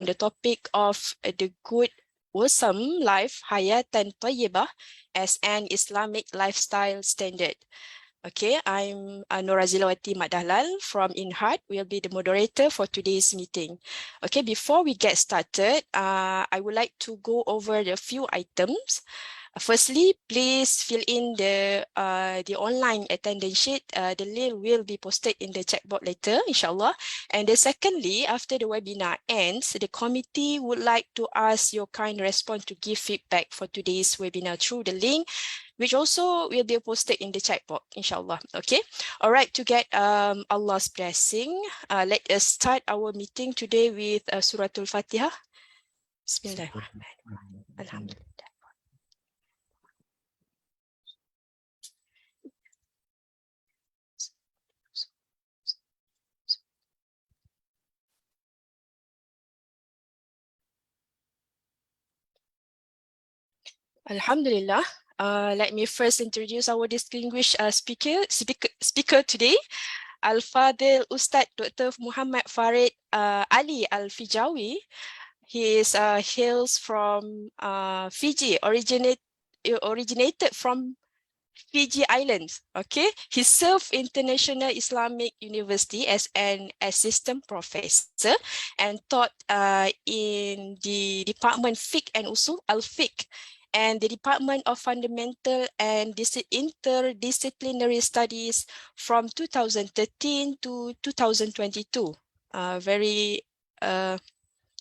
the topic of the good wholesome life, Hayatan Tayyibah, as an Islamic lifestyle standard. Okay, I'm Norazilawati Madhalal from InHeart. Will be the moderator for today's meeting. Okay, before we get started, I would like to go over the few items. Firstly, please fill in the online attendance sheet. The link will be posted in the chat box later, inshallah. And then secondly, after the webinar ends, the committee would like to ask your kind response to give feedback for today's webinar through the link, which also will be posted in the chat box, inshallah. Okay. All right. To get Allah's blessing, let us start our meeting today with Suratul Fatiha. Bismillahirrahmanirrahim. Alhamdulillah. Alhamdulillah. Let me first introduce our distinguished speaker today, Al-Fadil Ustad Dr. Mohammad Farid Ali Al-Fijawi. He is hails from Fiji, originated from Fiji Islands. Okay, he served International Islamic University as an assistant professor and taught in the Department Fiqh and Usul Al-Fiqh and the Department of Fundamental and Interdisciplinary Studies from 2013 to 2022. Very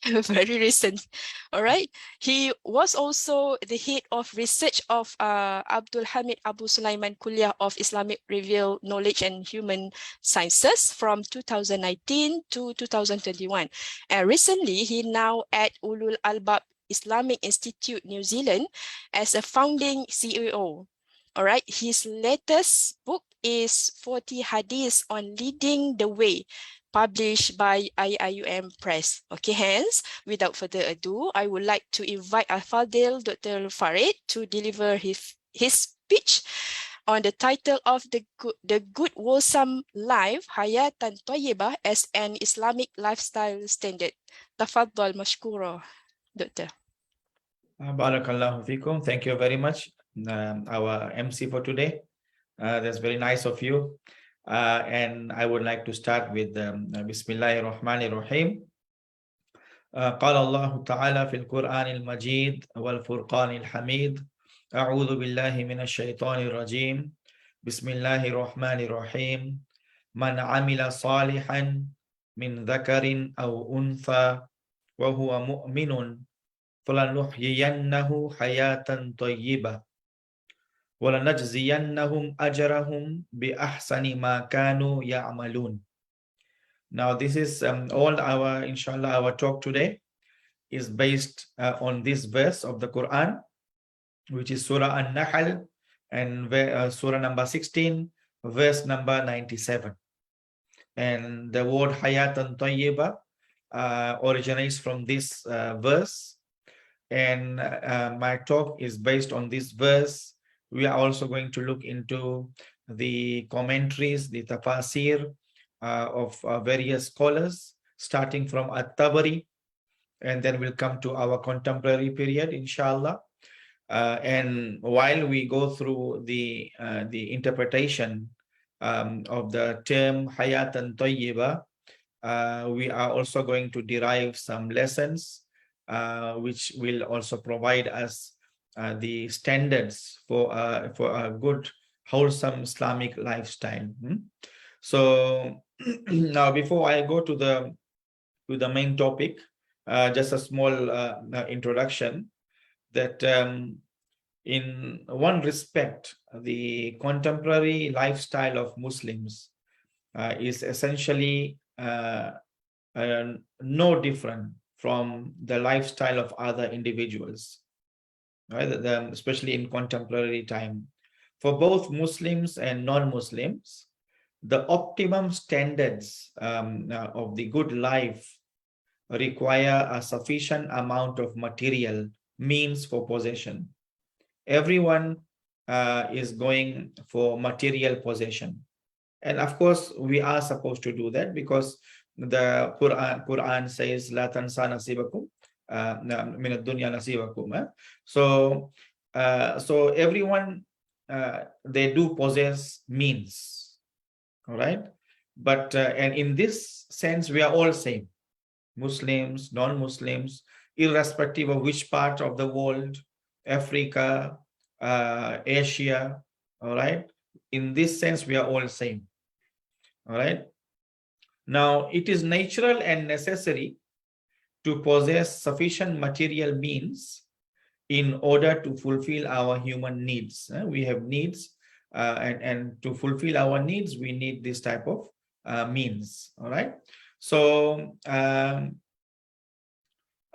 very recent. All right. He was also the head of research of Abdul Hamid Abu Sulaiman Kuliah of Islamic Revealed Knowledge and Human Sciences from 2019 to 2021. And recently, he now at Ulul Albab Islamic Institute, New Zealand, as a founding CEO. All right. His latest book is 40 Hadiths on Leading the Way, published by IIUM Press. Okay, hence, without further ado, I would like to invite Al-Fadil Dr. Farid to deliver his speech on the title of the Good Wholesome Life, Hayatan Tayyibah as an Islamic lifestyle standard. Tafaddal mashkura, Doctor. Barakallahu fikum. Thank you very much, our MC for today. That's very nice of you. And I would like to start with Bismillahirrahmanirrahim. قال الله تعالى في القرآن المجيد والفرقان الحميد أعوذ بالله من الشيطان الرجيم بسم الله الرحمن الرحيم من عمل صالحا من ذكر أو أنثى وهو مؤمن فلنحيينه حياة طيبة وَلَنَجْزِيَنَّهُمْ أَجْرَهُمْ بِأَحْسَنِ مَا كَانُوا يَعْمَلُونَ. Now this is all our, inshallah, our talk today is based on this verse of the Quran, which is Surah An-Nahl and Surah number 16, verse number 97. And the word Hayatan Tayyibah originates from this verse. And my talk is based on this verse. We are also going to look into the commentaries, the tafasir of various scholars, starting from At-Tabari, and then we'll come to our contemporary period, inshallah. And while we go through the interpretation of the term Hayatan Tayyibah, we are also going to derive some lessons which will also provide us the standards for a good, wholesome Islamic lifestyle. So now, before I go to the main topic, just a small introduction that in one respect, the contemporary lifestyle of Muslims is essentially no different from the lifestyle of other individuals, right? Especially in contemporary time. For both Muslims and non-Muslims, the optimum standards of the good life require a sufficient amount of material means for possession. Everyone is going for material possession. And of course, we are supposed to do that because the Quran says, "La tansa nasibakum min ad-dunya nasibakum." So everyone they do possess means, all right? But and in this sense, we are all same, Muslims, non-Muslims, irrespective of which part of the world, Africa, Asia, all right? In this sense, we are all same, all right? Now, it is natural and necessary to possess sufficient material means in order to fulfill our human needs. We have needs, and to fulfill our needs, we need this type of means, all right? So,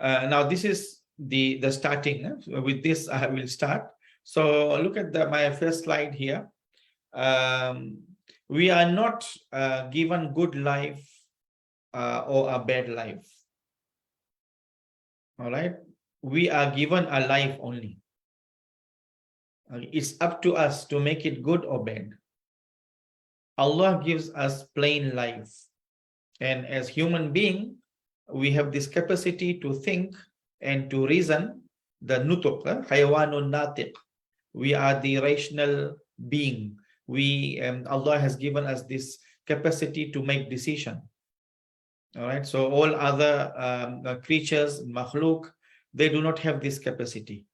now this is the starting. With this, I will start. So look at my first slide here. We are not given good life or a bad life. All right. We are given a life only. It's up to us to make it good or bad. Allah gives us plain life. And as human being, we have this capacity to think and to reason, the nutuk, hayawanun natiq. We are the rational being. Allah has given us this capacity to make decision. All right. So all other creatures, makhluk, they do not have this capacity.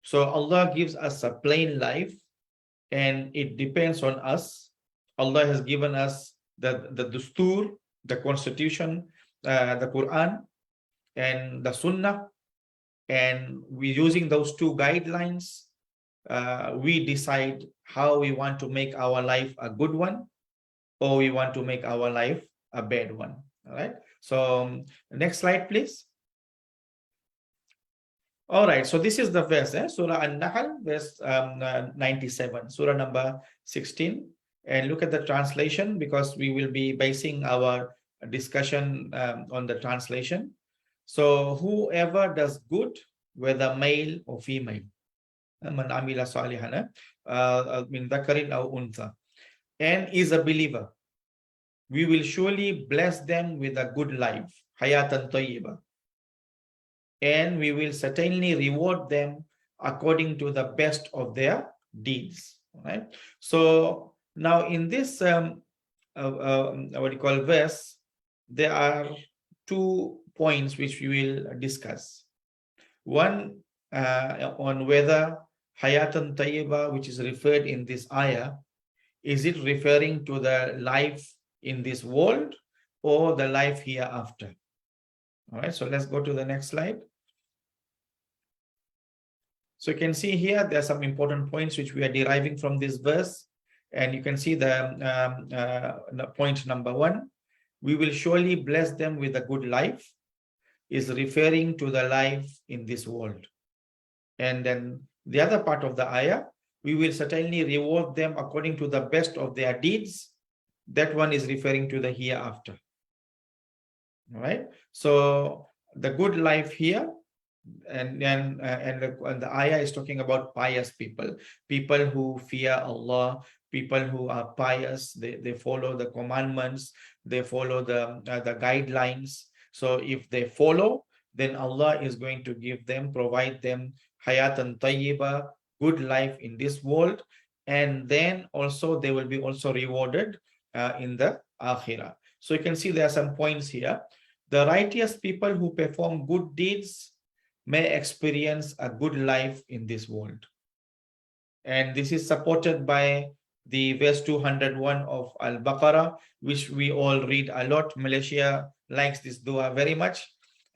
So Allah gives us a plain life, and it depends on us. Allah has given us the dustur, the constitution, the Quran, and the Sunnah, and we using those two guidelines, we decide how we want to make our life a good one, or we want to make our life a bad one. All right. So next slide, please. All right. So this is the verse, Surah An-Nahl, verse 97, Surah number 16. And look at the translation, because we will be basing our discussion on the translation. So whoever does good, whether male or female, man amila salihan min dhakarin aw untha, and is a believer, we will surely bless them with a good life, Hayatan Tayyibah, and we will certainly reward them according to the best of their deeds. Right. So now in this what you call verse, there are 2 points which we will discuss. One on whether Hayatan Tayyibah, which is referred in this ayah, is it referring to the life in this world or the life hereafter? All right, so let's go to the next slide. So you can see here there are some important points which we are deriving from this verse, and you can see the point number 1. We will surely bless them with a good life is referring to the life in this world. And then the other part of the ayah, we will certainly reward them according to the best of their deeds. That one is referring to the hereafter. All right. So the good life here, and the ayah is talking about pious people, people who fear Allah, people who are pious. They follow the commandments, they follow the guidelines. So if they follow, then Allah is going to give them, provide them Hayatan Tayyibah, good life in this world, and then also they will be also rewarded in the Akhirah. So you can see there are some points here. The righteous people who perform good deeds may experience a good life in this world. And this is supported by the verse 201 of Al-Baqarah, which we all read a lot. Malaysia likes this dua very much.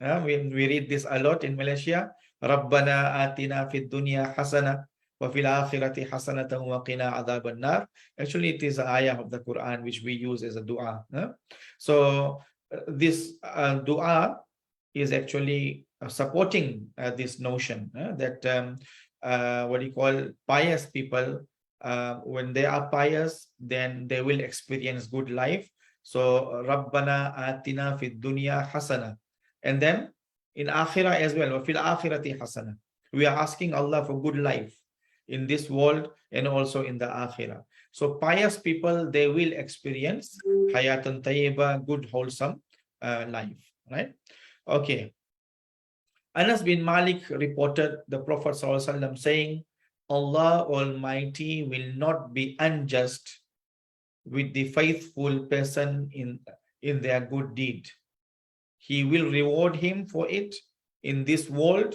We read this a lot in Malaysia. Rabbana atina fid dunya hasana wa fil akhirati hasanatan wa qina adhaban nar. Actually, it is an ayah of the Quran which we use as a dua. So this dua is actually supporting this notion that what you call pious people, when they are pious, then they will experience good life. So Rabbana atina fid dunya hasana, and then in akhirah as well, wa fil akhirati hasana. We are asking Allah for good life in this world and also in the akhirah. So pious people, they will experience Hayatan Tayyibah, good, wholesome life, right? Okay. Anas bin Malik reported the Prophet ﷺ saying, Allah Almighty will not be unjust with the faithful person in their good deed. He will reward him for it in this world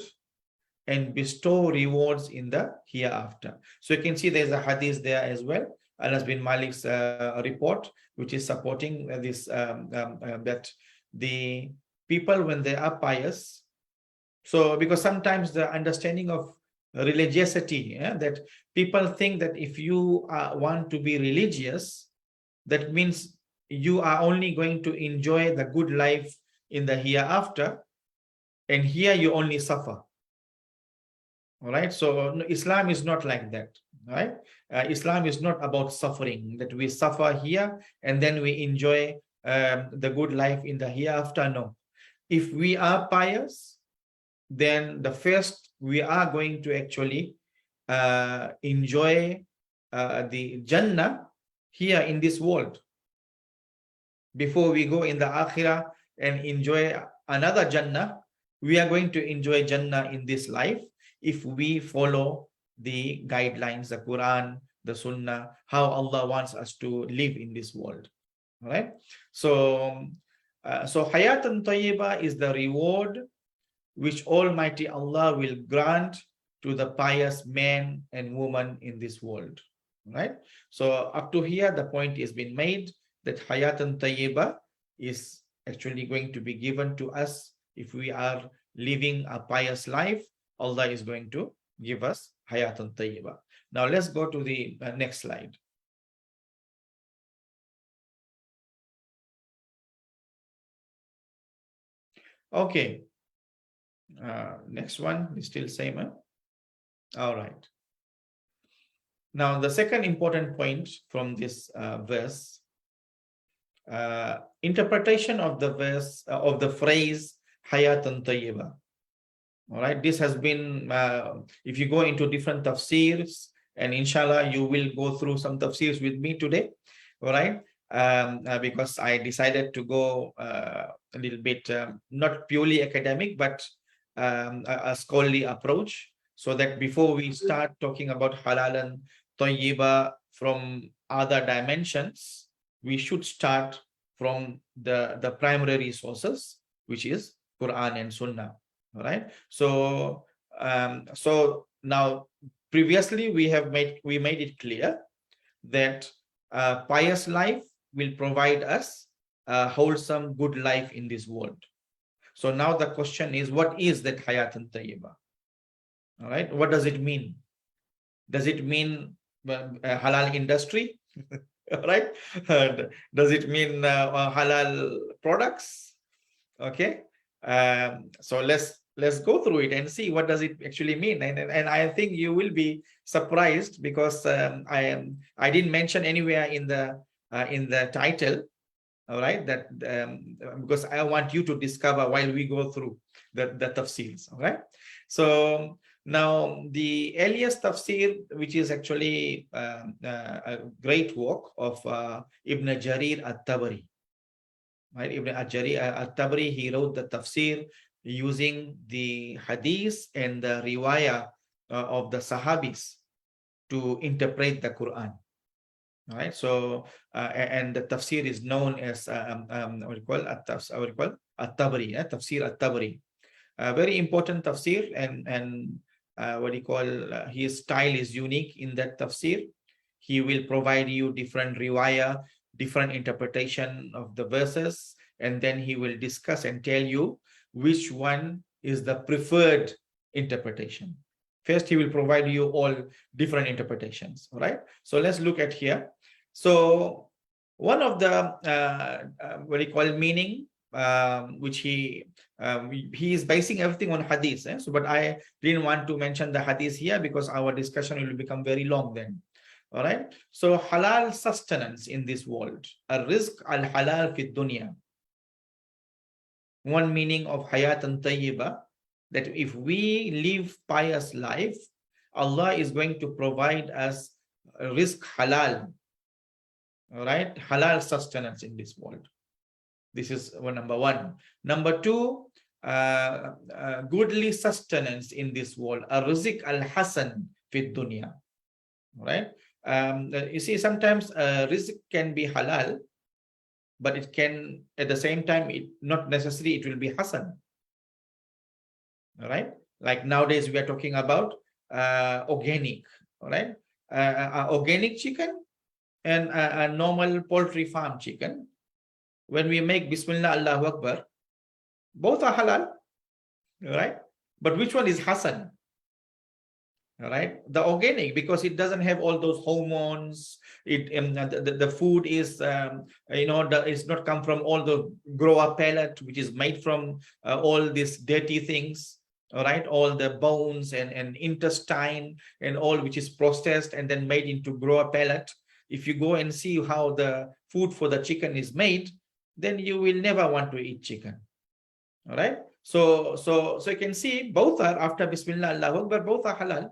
and bestow rewards in the hereafter. So you can see there's a hadith there as well. Anas bin Malik's report, which is supporting this that the people, when they are pious, so because sometimes the understanding of religiosity, that people think that if you want to be religious, that means you are only going to enjoy the good life in the hereafter, and here you only suffer. All right, so Islam is not like that, right? Islam is not about suffering, that we suffer here and then we enjoy the good life in the hereafter. No, if we are pious, then the first we are going to actually enjoy the Jannah here in this world before we go in the Akhirah and enjoy another Jannah. We are going to enjoy Jannah in this life if we follow the guidelines, the Quran, the Sunnah, how Allah wants us to live in this world. All right. So, Hayatan Tayyibah is the reward which Almighty Allah will grant to the pious man and woman in this world. Right. So up to here, the point has been made that Hayatan Tayyibah is actually going to be given to us if we are living a pious life. Allah is going to give us Hayatan Tayyibah. Now let's go to the next slide. Okay. Next one is still same. Huh? All right. Now the second important point from this verse, interpretation of the verse, of the phrase Hayatan Tayyibah. All right, this has been, if you go into different tafsirs, and inshallah you will go through some tafsirs with me today, all right, because I decided to go a little bit, not purely academic, but a scholarly approach, so that before we start talking about halal and tayyibah from other dimensions, we should start from the primary resources, which is Quran and Sunnah. All right. So so now previously we made it clear that pious life will provide us a wholesome good life in this world. So now the question is, what is that Hayatan Tayyibah? All right, what does it mean? Does it mean halal industry? All right. Does it mean halal products? Okay. So let's go through it and see what does it actually mean. And I think you will be surprised, because I didn't mention anywhere in the title. All right, that because I want you to discover while we go through the tafsirs. All right. So now the earliest tafsir, which is actually a great work of Ibn Jarir at-Tabari. Right, Ibn Jarir at-Tabari, he wrote the tafsir using the hadith and the riwayah of the Sahabis to interpret the Quran. All right, so and the tafsir is known as what we call at-Tabari, tafsir at-Tabari. Very important tafsir, and what do you call, his style is unique in that tafsir. He will provide you different riwayah, different interpretation of the verses, and then he will discuss and tell you which one is the preferred interpretation. First, he will provide you all different interpretations. All right. So let's look at here. So one of the what do you call meaning, which he is basing everything on hadith. So, but I didn't want to mention the hadith here because our discussion will become very long then. All right. So halal sustenance in this world, a rizq al halal fi dunya. One meaning of Hayatan Tayyibah, that if we live pious life, Allah is going to provide us rizq halal All right, halal sustenance in this world. This is number one. Number two, goodly sustenance in this world. A rizq al-hasan fit dunya. Right? You see, sometimes rizq can be halal, but it can, at the same time, it not necessarily it will be hasan. All right? Like nowadays, we are talking about organic. All right? Organic chicken and a normal poultry farm chicken. When we make Bismillah Allahu Akbar, both are halal, right? But which one is Hasan? All right, the organic, because it doesn't have all those hormones. It the food is it's not come from all the grower pellet, which is made from all these dirty things. All right, all the bones and intestine and all which is processed and then made into grower pellet. If you go and see how the food for the chicken is made, then you will never want to eat chicken. All right. So you can see both are, after Bismillah Allahu Akbar, both are halal.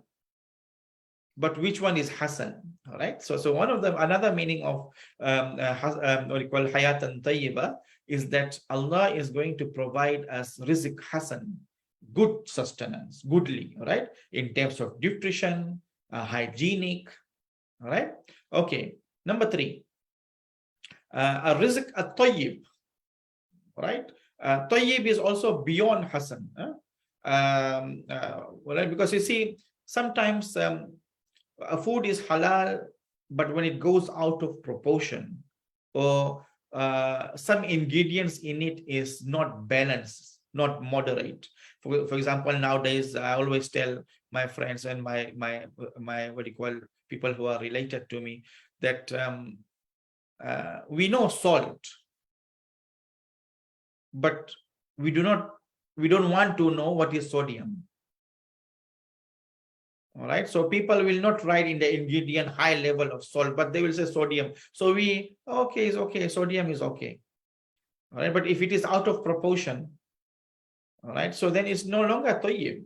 But which one is Hasan? All right. So one of them, another meaning of what you call Hayatan Tayyibah is that Allah is going to provide us rizq Hasan, good sustenance, goodly, all right, in terms of nutrition, hygienic. All right. Okay. Number three, a rizq at-Toyyib. Right. Toyyib is also beyond Hasan. Well, because you see, sometimes a food is halal, but when it goes out of proportion, or some ingredients in it is not balanced, not moderate. For example, nowadays I always tell my friends and my what do you call, people who are related to me, that we know salt, but we don't want to know what is sodium. All right, so people will not write in the ingredient high level of salt, but they will say sodium. So okay, it's okay, sodium is okay. All right, but if it is out of proportion, all right, so then it's no longer tayyib.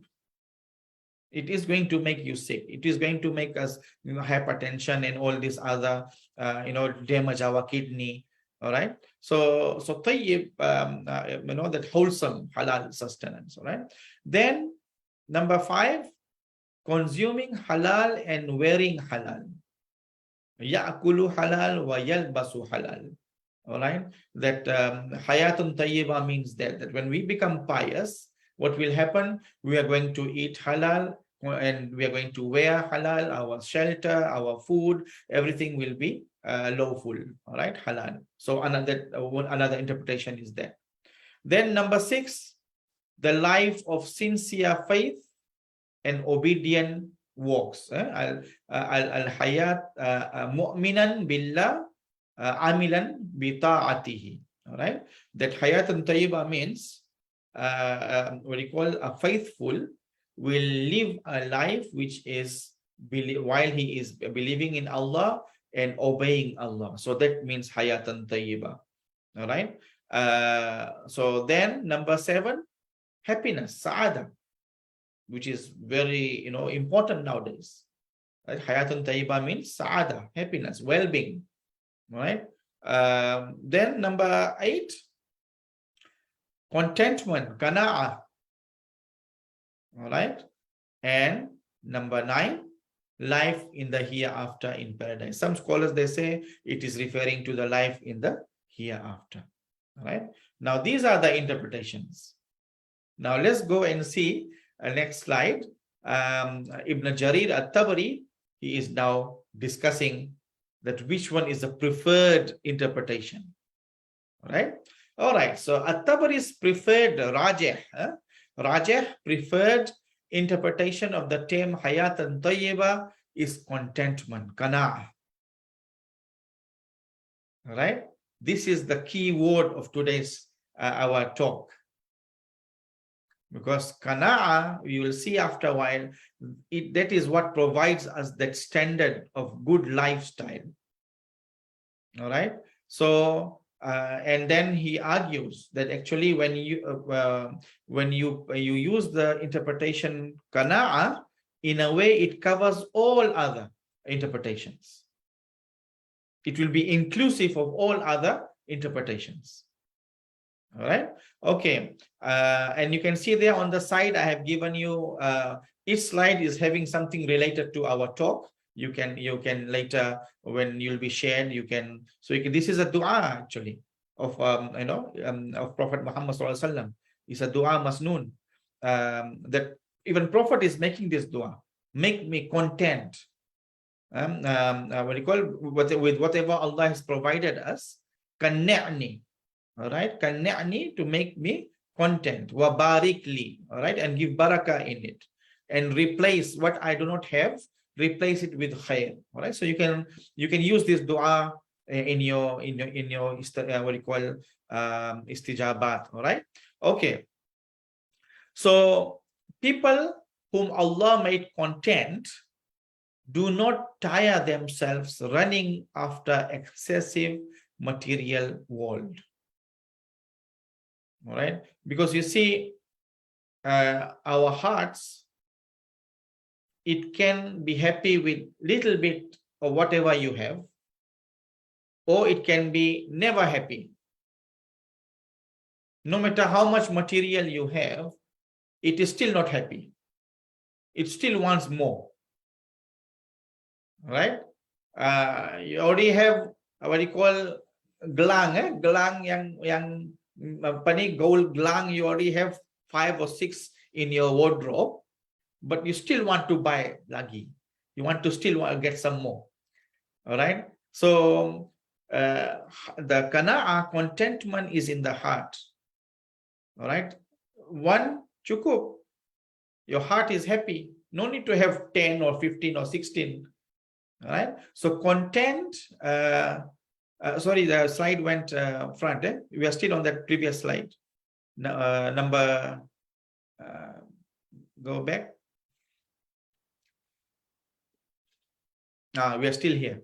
It is going to make you sick. It is going to make us, hypertension and all this other, damage our kidney. All right. So tayyib, that wholesome halal sustenance. All right. Then number five, consuming halal and wearing halal. Ya'kulu halal wa yalbasu halal. All right. That hayatun tayyibah means that when we become pious, what will happen? We are going to eat halal and we are going to wear halal. Our shelter, our food, everything will be lawful. All right, halal. So another interpretation is that. Then number six, the life of sincere faith and obedient works. Al-hayat mu'minan billah amilan bi ta'atihi. All right, that hayatan tayyibah means what you call a faithful will live a life which is while he is believing in Allah and obeying Allah. So that means hayatan tayyibah. All right. So then number seven, happiness, sa'ada, which is very important nowadays. Right? Hayatan tayyibah means sa'ada, happiness, well-being. All right. Then number eight, contentment, qana'ah. All right. And number nine, life in the hereafter in paradise. Some scholars, they say it is referring to the life in the hereafter. All right. Now, these are the interpretations. Now, let's go and see next slide. Ibn Jarir at-Tabari, he is now discussing that which one is the preferred interpretation. All right. All right. So, at-Tabari's preferred Rajah preferred interpretation of the term Hayatan Tayyibah is contentment, qana'ah. All right. This is the key word of today's our talk. Because qana'ah, you will see after a while, that is what provides us that standard of good lifestyle. All right. So, and then he argues that actually when you use the interpretation qana'ah, in a way it covers all other interpretations. It will be inclusive of all other interpretations. All right. Okay. And you can see there on the side, I have given you, each slide is having something related to our talk. You can later, when you'll be shared, you can, this is a dua actually of, of Prophet Muhammad Sallallahu Alaihi Wasallam. It's a dua masnoon, that even Prophet is making this dua. Make me content. What do you call, with whatever Allah has provided us. Kanni'ni. All right, kanni'ni, to make me content, wa barikli, all right, and give barakah in it, and replace what I do not have, replace it with khair. All right, so you can use this dua in your what do you call, istijabat. All right, okay. So people whom Allah made content do not tire themselves running after excessive material world. All right, because you see, our hearts, it can be happy with little bit of whatever you have, or it can be never happy. No matter how much material you have, it is still not happy. It still wants more. Right? You already have what you call gelang, gelang yang gold gelang. You already have 5 or 6 in your wardrobe, but you still want to buy lagi. You want to still get some more. All right. So the qana'a, contentment, is in the heart. All right. One cukup. Your heart is happy. No need to have 10 or 15 or 16. All right. So content. Sorry, the slide went front. We are still on that previous slide. Number. Go back. We are still here.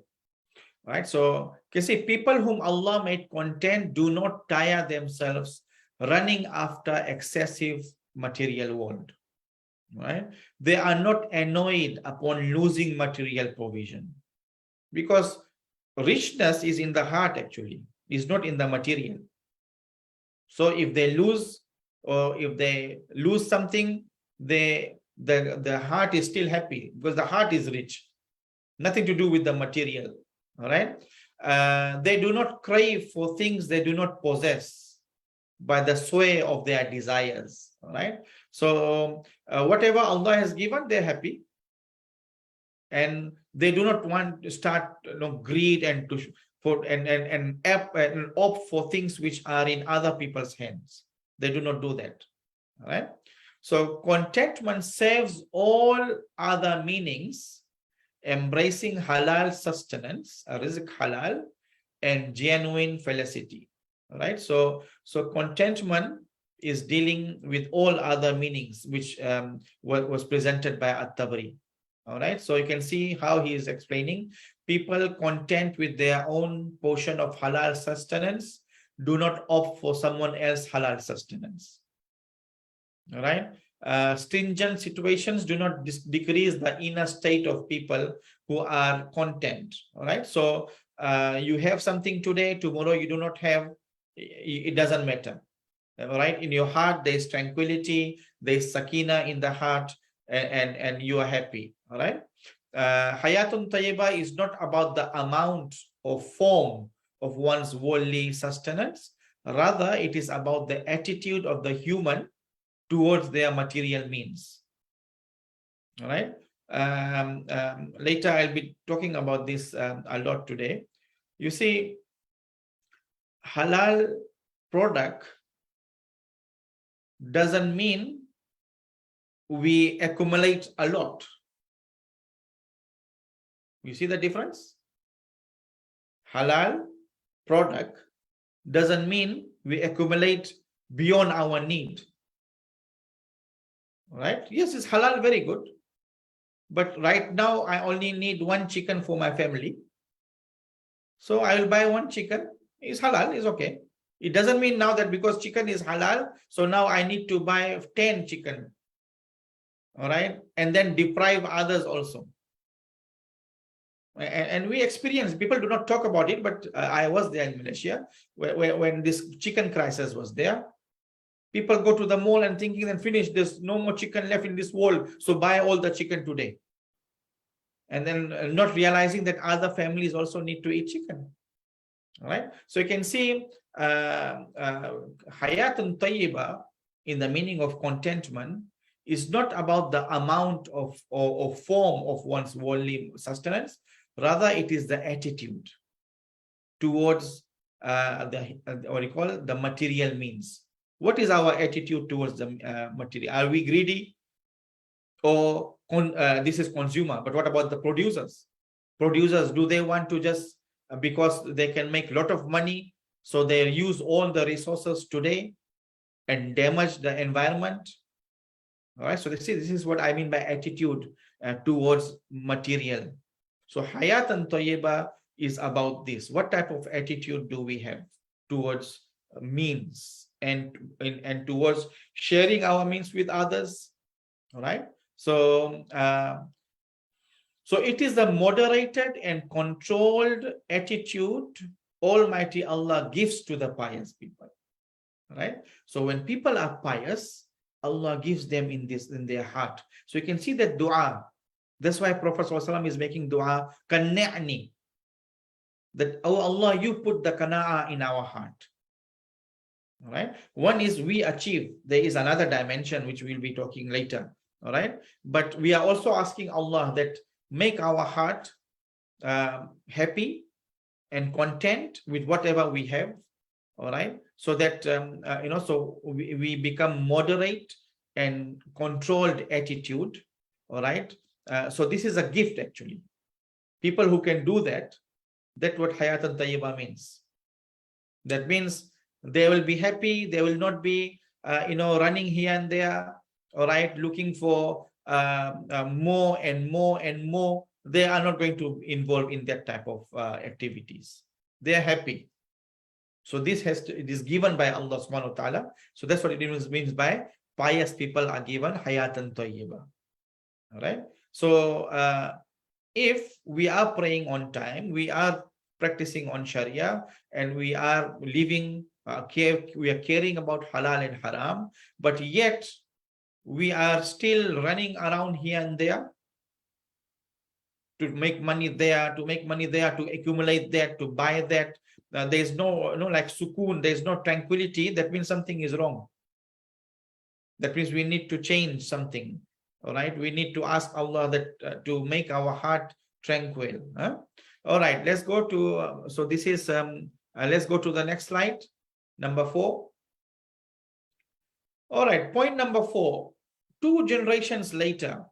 Right. So you see, people whom Allah made content do not tire themselves running after excessive material world. Right. They are not annoyed upon losing material provision, because richness is in the heart, actually, is not in the material. So if they lose, or if they lose something, the heart is still happy, because the heart is rich. Nothing to do with the material. All right. They do not crave for things they do not possess by the sway of their desires. All right. So whatever Allah has given, they're happy, and they do not want to start greed and to opt for things which are in other people's hands. They do not do that. All right. So contentment saves all other meanings, embracing halal sustenance, rizq halal, and genuine felicity. All right. So contentment is dealing with all other meanings, which was presented by At-Tabari. All right. So you can see how he is explaining. People content with their own portion of halal sustenance do not opt for someone else halal sustenance. All right. Stringent situations do not decrease the inner state of people who are content. All right. So you have something today, tomorrow you do not have, it doesn't matter. All right. In your heart, there is tranquility, there is sakina in the heart, and you are happy. All right. Hayatun Tayyibah is not about the amount or form of one's worldly sustenance. Rather, it is about the attitude of the human towards their material means. All right. Later, I'll be talking about this a lot today. You see, halal product doesn't mean we accumulate a lot. You see the difference? Halal product doesn't mean we accumulate beyond our need. Right? Yes, it's halal, very good. But right now, I only need 1 chicken for my family. So I will buy 1 chicken. It's halal, it's okay. It doesn't mean now that because chicken is halal, so now I need to buy 10 chicken. All right. And then deprive others also. And we experience, people do not talk about it, but I was there in Malaysia when this chicken crisis was there. People go to the mall and thinking then finish, there's no more chicken left in this world, so buy all the chicken today. And then not realizing that other families also need to eat chicken. All right. So you can see Hayatan Tayyibah in the meaning of contentment is not about the amount of or form of one's worldly sustenance. Rather, it is the attitude towards what you call the material means. What is our attitude towards the material? Are we greedy? Or this is consumer, but what about the producers? Producers, do they want to just because they can make a lot of money, so they use all the resources today and damage the environment? All right, so this is what I mean by attitude towards material. So Hayat and Tayyibah is about this. What type of attitude do we have towards means and towards sharing our means with others? All right. So, so it is the moderated and controlled attitude Almighty Allah gives to the pious people. Right? So when people are pious, Allah gives them in their heart. So you can see that dua. That's why Prophet ﷺ is making dua, Qanni'ni. That, oh Allah, you put the qana'a in our heart. All right. One is we achieve. There is another dimension which we'll be talking later. All right. But we are also asking Allah that make our heart happy and content with whatever we have. All right. So that, so we become moderate and controlled attitude. All right. So this is a gift actually. People who can do that, that's what Hayatan Tayyibah means. That means they will be happy. They will not be, running here and there. All right, looking for more and more and more. They are not going to involve in that type of activities. They are happy. So this it is given by Allah subhanahu wa ta'ala. So that's what it means by pious people are given Hayatan Tayyibah. All right. So if we are praying on time, we are practicing on Sharia, and we are living, we are caring about halal and haram, but yet we are still running around here and there to make money there, to accumulate that, to buy that. There's no like sukoon, there's no tranquility. That means something is wrong. That means we need to change something. All right, we need to ask Allah that to make our heart tranquil. All right, let's go to so this is let's go to the next slide, number 4. All right, point number 4. 2 generations later,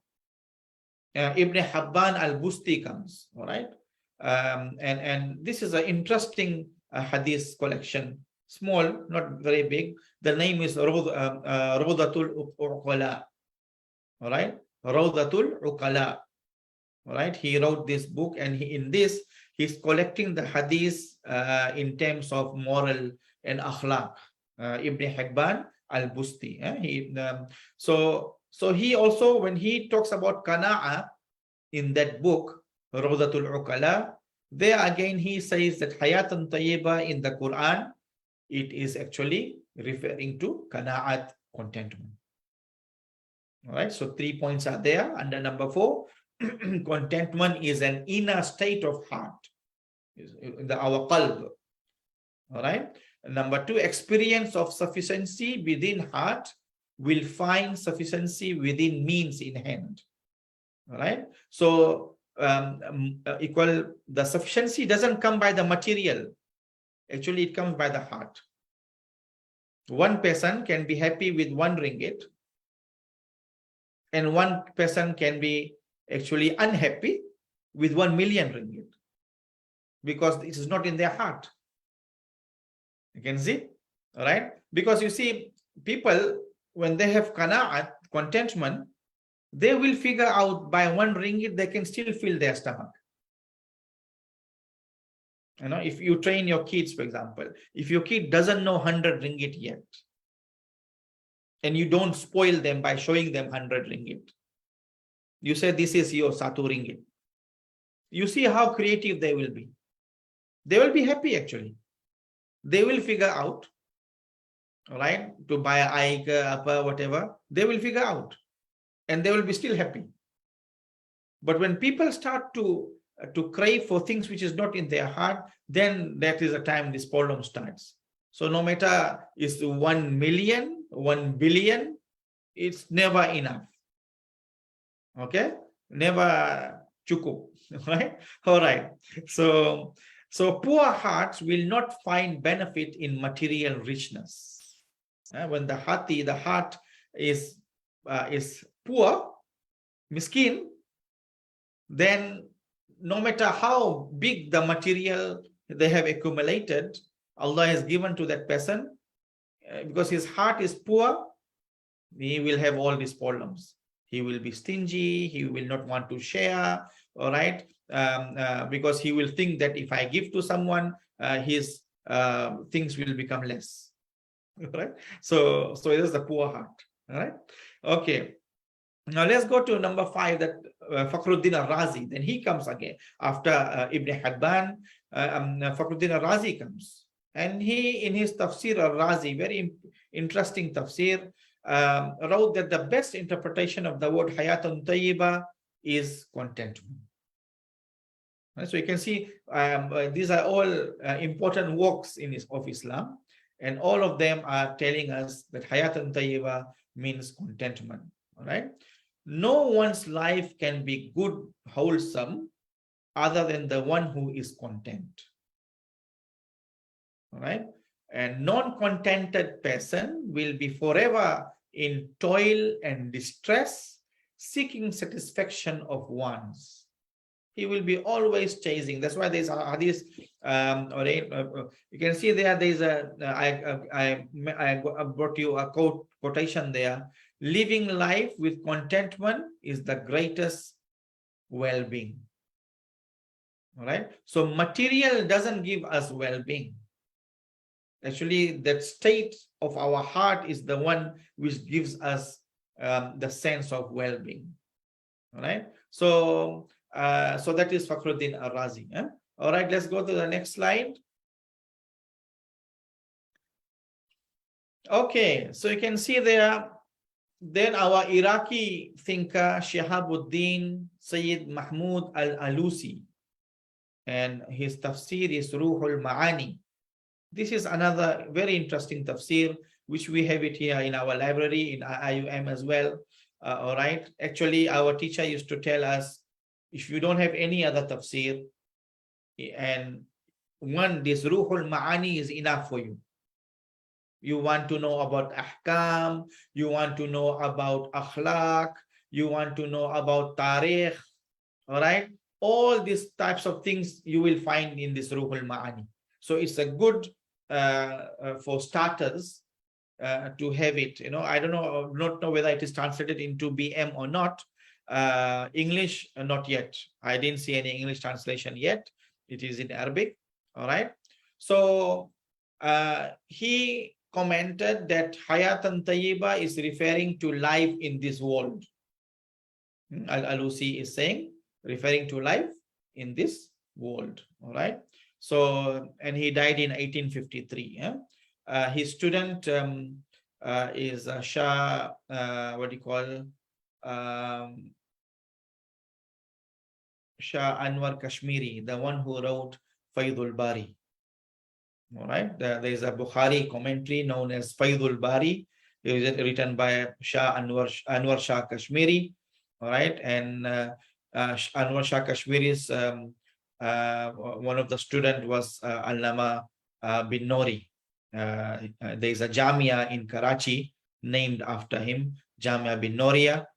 Ibn Habban al-Busti comes. All right, and this is an interesting hadith collection, small, not very big. The name is Rawdatul Uqala. All right, Rawdatul Uqala. All right, he wrote this book, and in this he's collecting the hadith in terms of moral and akhlaq. Ibn Hibban al-Busti. So he also, when he talks about qana'a in that book, Rawdatul Uqala, there again he says that Hayatan Tayyibah in the Quran, it is actually referring to qana'at, contentment. All right, so 3 points are there under number 4. Contentment is an inner state of heart, our qalb. All right. Number 2, experience of sufficiency within heart will find sufficiency within means in hand. All right. So the sufficiency doesn't come by the material. Actually, it comes by the heart. One person can be happy with 1 ringgit, and one person can be actually unhappy with 1 million ringgit, because it is not in their heart. You can see, all right? Because you see, people, when they have qana'at, contentment, they will figure out by 1 ringgit, they can still fill their stomach. If you train your kids, for example, if your kid doesn't know 100 ringgit yet, and you don't spoil them by showing them 100 ringgit, you say, this is your 1 ringgit. You see how creative they will be. They will be happy actually. They will figure out, all right, to buy a Ike, whatever, they will figure out and they will be still happy. But when people start to crave for things which is not in their heart, then that is the time this problem starts. So no matter it's 1 million, 1 billion, it's never enough. Okay, never cukup. Right? All right. So poor hearts will not find benefit in material richness. When the heart is poor, miskin, then no matter how big the material they have accumulated, Allah has given to that person, because his heart is poor, he will have all these problems. He will be stingy, he will not want to share, all right, because he will think that if I give to someone, his things will become less. Right? So it is the poor heart. All right. Okay. Now let's go to number 5, that Fakhruddin al-Razi. Then he comes again after Ibn Hibban. Fakhruddin al-Razi comes, and he, in his tafsir al-Razi, very interesting tafsir, wrote that the best interpretation of the word Hayatan Tayyibah is contentment. So you can see these are all important works of Islam, and all of them are telling us that Hayatan Tayyibah means contentment. All right. No one's life can be good, wholesome, other than the one who is content. All right. A non-contented person will be forever in toil and distress, seeking satisfaction of wants. He will be always chasing. That's why there's a hadith. You can see there is I brought you a quotation there. Living life with contentment is the greatest well-being. All right. So material doesn't give us well-being. Actually, that state of our heart is the one which gives us the sense of well-being. All right. So that is Fakhruddin al-Razi. All right, let's go to the next slide. Okay, so you can see there, then our Iraqi thinker Shihabuddin Sayyid Mahmud al-Alusi, and his tafsir is Ruhul Ma'ani. This is another very interesting tafsir, which we have it here in our library in IUM as well. All right, actually our teacher used to tell us, if you don't have any other tafsir, and this Ruhul Ma'ani is enough for you. You want to know about ahkam, you want to know about akhlaq, you want to know about tarikh, all right? All these types of things you will find in this Ruhul Ma'ani. So it's a good for starters to have it. You know, I don't know, not know whether it is translated into BM or not. English, not yet. I didn't see any English translation yet. It is in Arabic. All right. So he commented that Hayatan Tayyibah is referring to life in this world. Al-Alusi is saying, referring to life in this world. All right. So, and he died in 1853. Yeah? His student is Shah, what do you call, Shah Anwar Kashmiri, the one who wrote Faidul Bari. All right, there is a Bukhari commentary known as Faidul Bari. It is written by Shah Anwar Shah Kashmiri. All right, and Anwar Shah Kashmiri's one of the students was Allama bin Nori. There is a Jamia in Karachi named after him, Jamia bin Noria.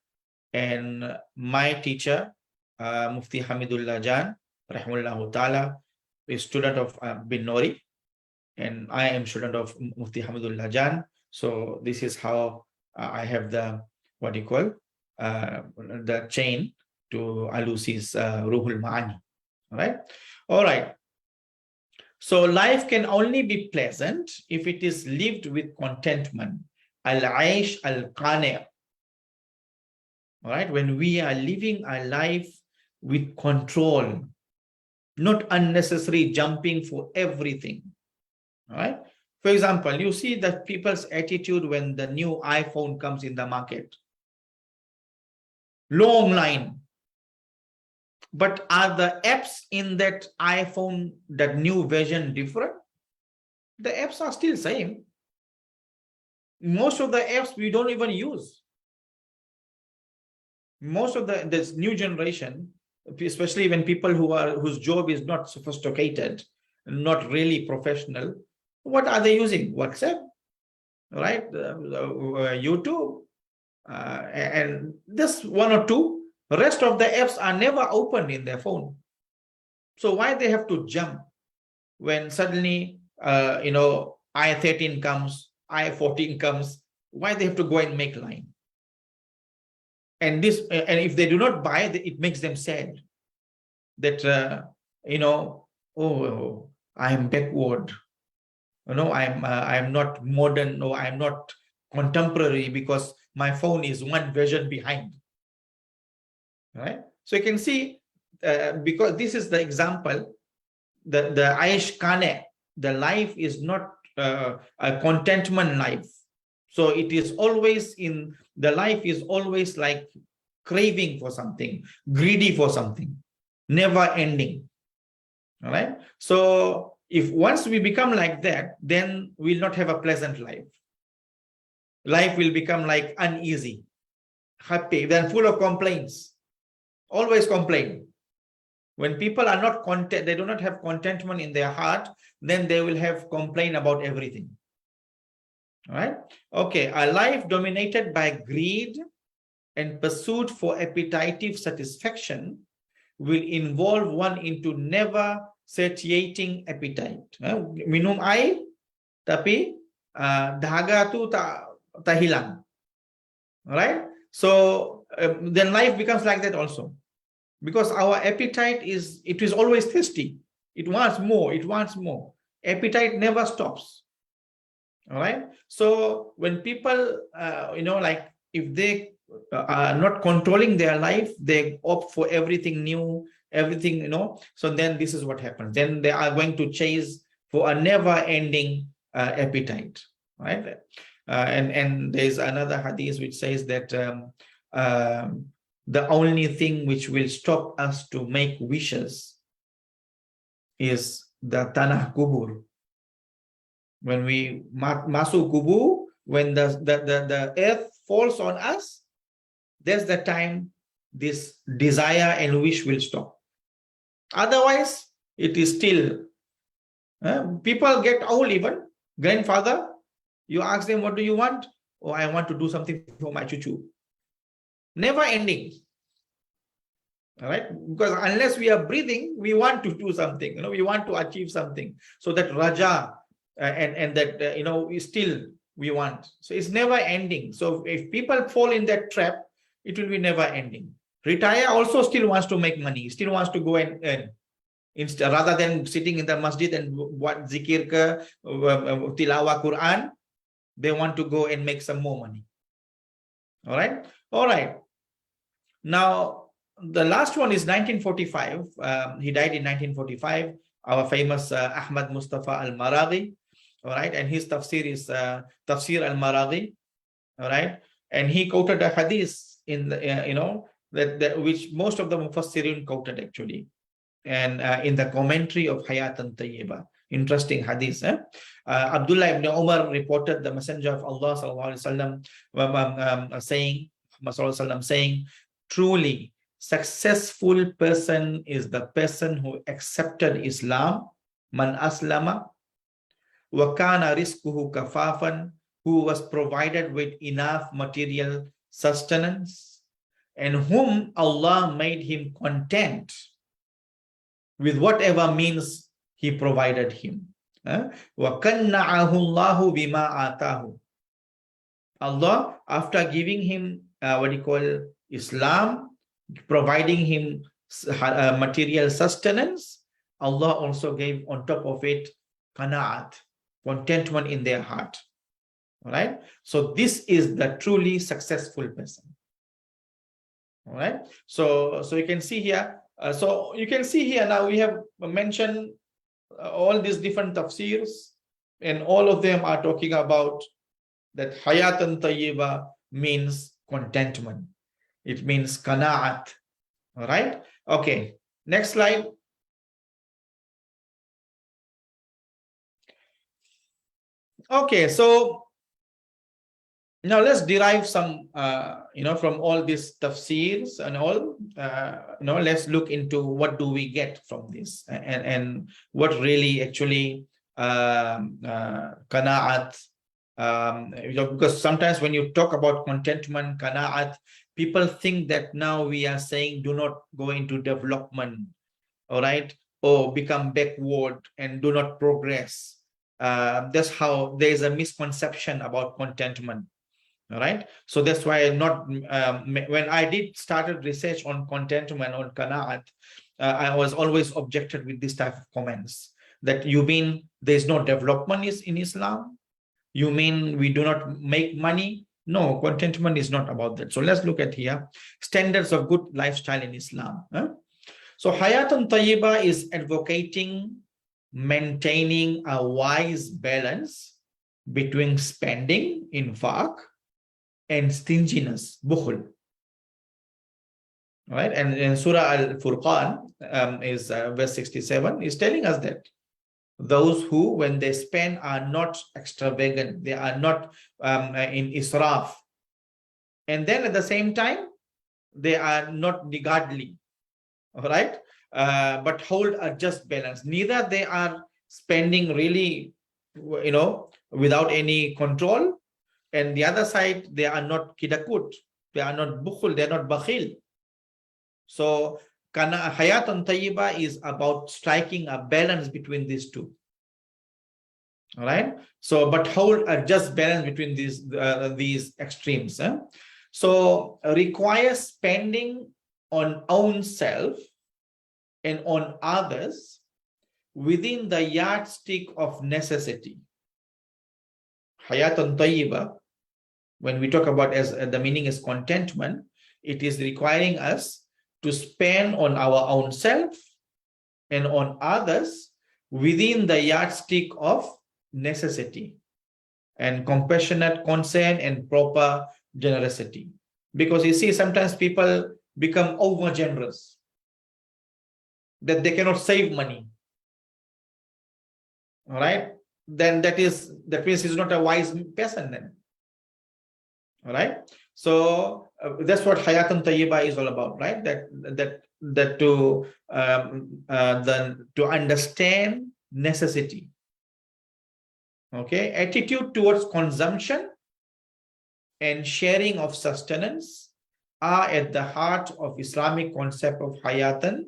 And my teacher, Mufti Hamidullah Jan, Rahimullah Ta'ala, is student of bin Nori. And I am student of Mufti Hamidullah Jan. So this is how I have the, what do you call, the chain to Alusi's Ruhul Ma'ani. All right. All right. So life can only be pleasant if it is lived with contentment. Al-Aish al-Qani'. All right. When we are living our life with control, not unnecessary jumping for everything. All right. For example, you see that people's attitude when the new iPhone comes in the market. Long line. But are the apps in that iPhone, that new version, different? The apps are still same. Most of the apps we don't even use. Most of this new generation, especially when people whose job is not sophisticated, not really professional, what are they using? WhatsApp, right? YouTube, and this one or two. The rest of the apps are never opened in their phone. So why they have to jump when suddenly I13 comes, I14 comes? Why they have to go and make line? And if they do not buy, it makes them sad that oh, I am backward. I'm not modern, or I'm not contemporary because my phone is one version behind. Right? So you can see, because this is the example, the Aish Kane, the life is not a contentment life. So it is always the life is always like craving for something, greedy for something, never ending. All right. So if once we become like that, then we'll not have a pleasant life. Life will become like uneasy, happy, then full of complaints. Always complain. When people are not content, they do not have contentment in their heart, then they will have complaint about everything. All right. Okay. A life dominated by greed and pursuit for appetitive satisfaction will involve one into never satiating appetite. Minum air, tapi dahaga tu tak hilang. All right. So then life becomes like that also, because our appetite is always thirsty. It wants more. It wants more. Appetite never stops. All right. So when people, like if they are not controlling their life, they opt for everything new, everything, so then this is what happens. Then they are going to chase for a never-ending appetite, right? And there's another hadith which says that the only thing which will stop us to make wishes is the tanah kubur. When we masuk kubur, when the earth falls on us, that's the time this desire and wish will stop. Otherwise, it is still. People get old, even grandfather, you ask them, what do you want? Oh, I want to do something for my chuchu. Never ending. All right, because unless we are breathing, we want to do something, we want to achieve something. So that raja and that we want. So it's never ending. So if people fall in that trap, it will be never ending. Retire also still wants to make money, still wants to go and earn. Rather than sitting in the masjid and what zikir ke, tilawah Quran, they want to go and make some more money. All right. Now, the last one is 1945. He died in 1945. Our famous Ahmad Mustafa Al-Maraghi. All right. And his tafsir is Tafsir Al-Maraghi. All right. And he quoted a hadith in the, that which most of the Mufassirin quoted actually. And in the commentary of Hayatan Tayyibah. Interesting hadith. Abdullah ibn Umar reported the Messenger of Allah sallallahu alaihi wasallam saying, truly successful person is the person who accepted Islam, man aslama, wa kana rizquhu kafafan, who was provided with enough material sustenance, and whom Allah made him content with whatever means he provided him. Wa kanna'ahu Allahu bima atahu. Allah, after giving him Islam, providing him material sustenance, Allah also gave on top of it qana'at, contentment in their heart. All right. So this is the truly successful person. All right. So you can see here, So you can see here now we have mentioned all these different tafsirs, and all of them are talking about that Hayatan Tayyibah means contentment. It means qana'at. All right. Okay. Next slide. Okay. So now let's derive some, from all these tafsirs and all, let's look into what do we get from this, and what really actually qana'at, because sometimes when you talk about contentment, qana'at, people think that now we are saying do not go into development, all right, or become backward and do not progress. That's how there is a misconception about contentment. All right, so that's why not when I did started research on contentment, on qanaat, I was always objected with this type of comments, that you mean there's no development is in Islam, you mean we do not make money? No, contentment is not about that. So let's look at here standards of good lifestyle in Islam. So Hayatun Tayyibah is advocating maintaining a wise balance between spending, infaq, and stinginess, bukhul. Right, and in Surah Al-Furqan is verse 67 is telling us that those who, when they spend, are not extravagant, they are not in israf, and then at the same time they are not niggardly, all right, but hold a just balance. Neither they are spending really, without any control, and the other side they are not kidakut, they are not bukhul, they are not bakhil. So Hayatun Tayyibah is about striking a balance between these two. All right. So, but hold a just balance between these extremes. So, requires spending on own self and on others within the yardstick of necessity. Hayatun Tayyibah, when we talk about as the meaning is contentment, it is requiring us to spend on our own self and on others within the yardstick of necessity and compassionate concern and proper generosity. Because you see, sometimes people become over generous, that they cannot save money. All right, then that means he's not a wise person then. All right, so that's what Hayatun Tayyibah is all about, right? That to understand necessity. Okay, attitude towards consumption and sharing of sustenance are at the heart of Islamic concept of Hayatan,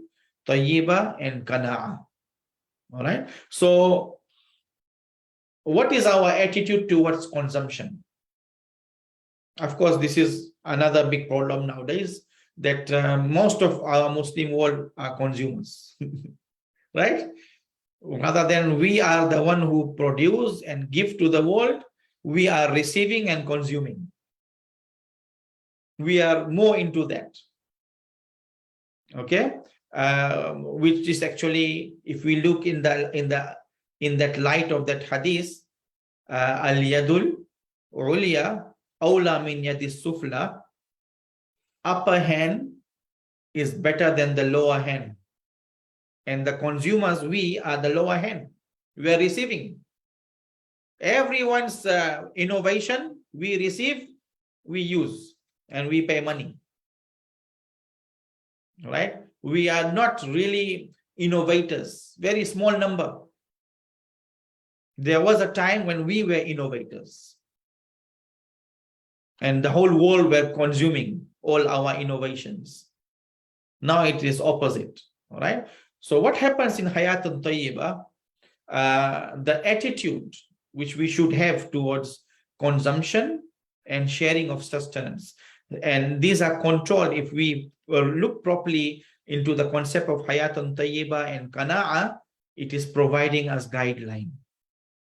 Tayyibah, and Qana'ah. All right, so what is our attitude towards consumption? Of course, this is another big problem nowadays, that most of our Muslim world are consumers, right? Rather than we are the one who produce and give to the world, we are receiving and consuming. We are more into that. Okay, which is actually, if we look in that light of that hadith, al-yadul uliya awla min yadis sufla, upper hand is better than the lower hand, and the consumers, we are the lower hand, we are receiving everyone's innovation, we receive, we use, and we pay money. Right, we are not really innovators, very small number. There was a time when we were innovators and the whole world were consuming all our innovations. Now it is opposite. All right, so what happens in Hayatun Tayyibah, the attitude which we should have towards consumption and sharing of sustenance, and these are controlled. If we look properly into the concept of Hayatun Tayyibah and Qana'ah, it is providing us guideline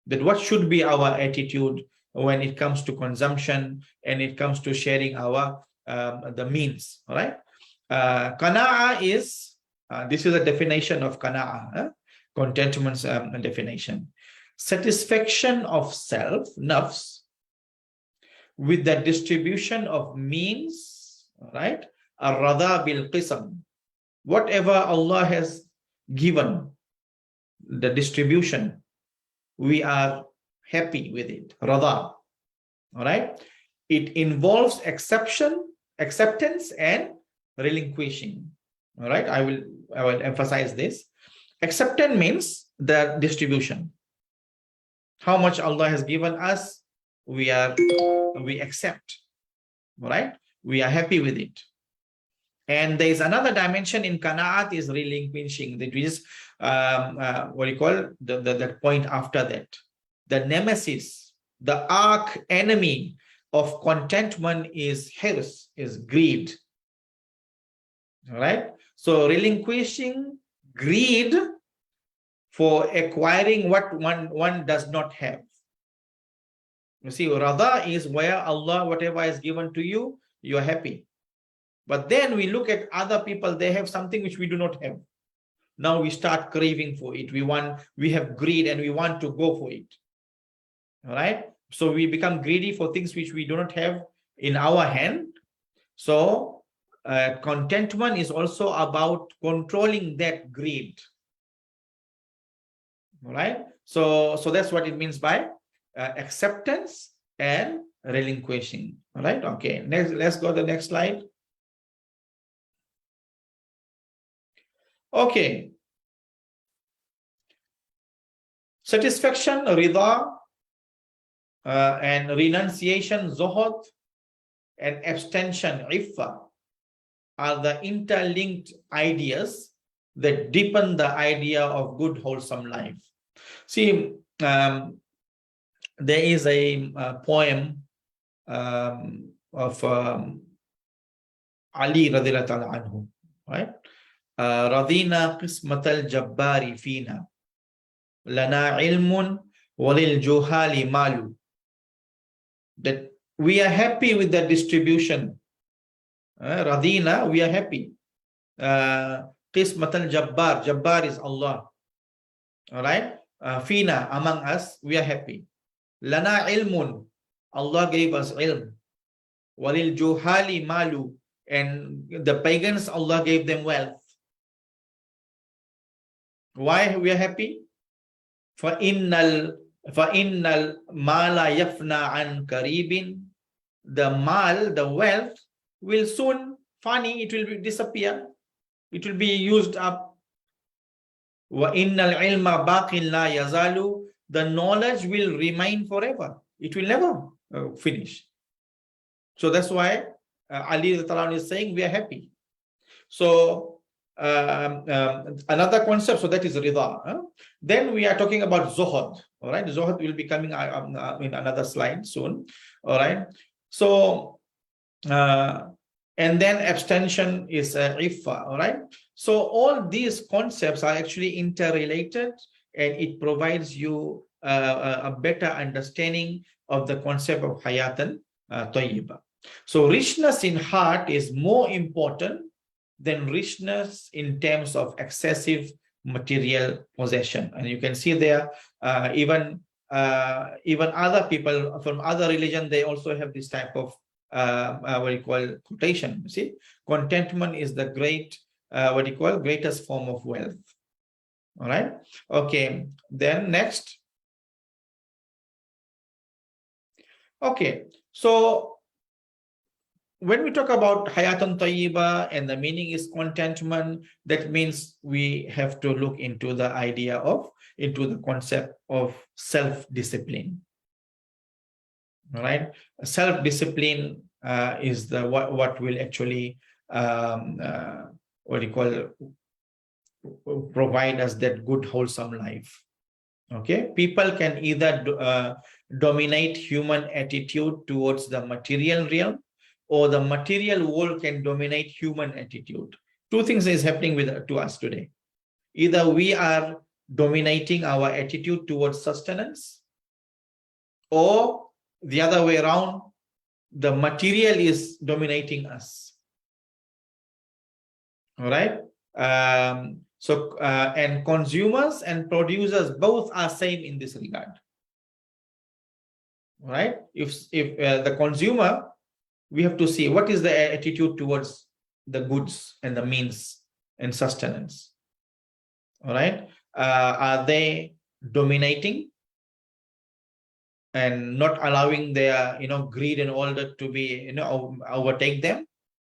that what should be our attitude when it comes to consumption and it comes to sharing our the means. All right, Qana'ah is This is a definition of qana'ah, contentment's definition. Satisfaction of self, nafs, with the distribution of means, right? Ar-radha bil qisam. Whatever Allah has given, the distribution, we are happy with it. Radha. All right. It involves acceptance, and relinquishing. All right. I will emphasize this. Acceptance means the distribution. How much Allah has given us, we accept. All right. We are happy with it. And there is another dimension in qanaat is relinquishing. That is what you call the point after that. The nemesis, the arch enemy of contentment is hirs, is greed. All right. So relinquishing greed for acquiring what one does not have. You see, radha is where Allah, whatever is given to you, you are happy. But then we look at other people, they have something which we do not have. Now we start craving for it. We have greed and we want to go for it. All right. So we become greedy for things which we do not have in our hand. So contentment is also about controlling that greed. All right. So that's what it means by acceptance and relinquishing. All right. Okay. Next, let's go to the next slide. Okay. Satisfaction, rida, and renunciation, zuhud, and abstention, iffa, are the interlinked ideas that deepen the idea of good, wholesome life. See, there is a poem of Ali radhiyallahu anhu, right? Radina qismatal jabbari fina, lana ilmun walil juhali malu. That we are happy with the distribution. Radina, we are happy. Qismatal jabbar, jabbar is Allah. All right. Fina, among us, we are happy. Lana ilmun, Allah gave us ilm. Walil juhali malu, and the pagans, Allah gave them wealth. Why we are happy? فَإِنَّ الْمَالَ يَفْنَى عَنْ قَرِيبٍ. The mal, the wealth, will soon it will disappear. It will be used up. وَإِنَّ الْعِلْمَ بَاقٍ لَا يَزَالُ. The knowledge will remain forever. It will never finish. So that's why Ali is saying we are happy. So another concept, so that is rida. Then we are talking about zuhud. All right, zuhud will be coming in another slide soon. All right, so and then abstention is iffa. All right, so all these concepts are actually interrelated, and it provides you a better understanding of the concept of hayatan tayyibah. So richness in heart is more important than richness in terms of excessive material possession. And you can see there, even other people from other religion, they also have this type of what you call quotation. You see, contentment is the greatest form of wealth. All right. Okay. Then next. Okay. So when we talk about Hayatan Tayyibah and the meaning is contentment, that means we have to look into the into the concept of self-discipline. All right, self-discipline is what will actually provide us that good, wholesome life. Okay, people can either dominate human attitude towards the material realm, or the material world can dominate human attitude. Two things is happening to us today. Either we are dominating our attitude towards sustenance, or the other way around, the material is dominating us. All right. And consumers and producers both are same in this regard, right? If the consumer, we have to see what is the attitude towards the goods and the means and sustenance. All right, are they dominating and not allowing their greed and all that to be overtake them?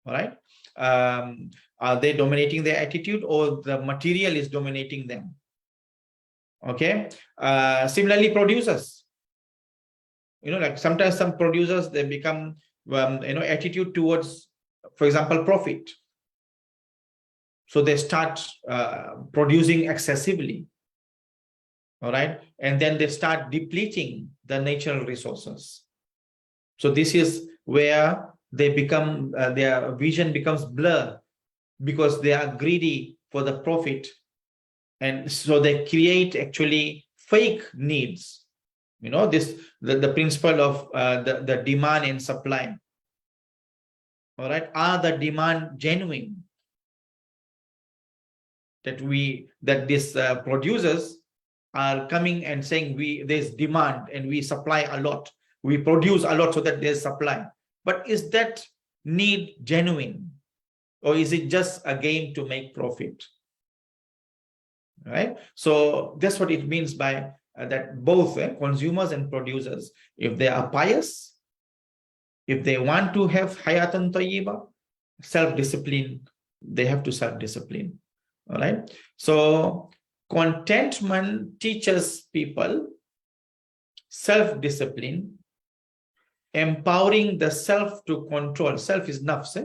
All right, are they dominating their attitude, or the material is dominating them? Okay. Similarly, producers, like sometimes some producers, they become attitude towards, for example, profit. So they start producing excessively. All right, and then they start depleting the natural resources. So this is where they become their vision becomes blurred, because they are greedy for the profit, and so they create actually fake needs. The principle of the demand and supply. All right, are the demand genuine, that these producers are coming and saying there's demand and we supply a lot, we produce a lot so that there's supply, but is that need genuine, or is it just a game to make profit? Right, so that's what it means by that both consumers and producers, if they are pious, if they want to have Hayatan Tayyibah, self-discipline, they have to self-discipline. All right, so contentment teaches people self-discipline, empowering the self to control. Self is nafs,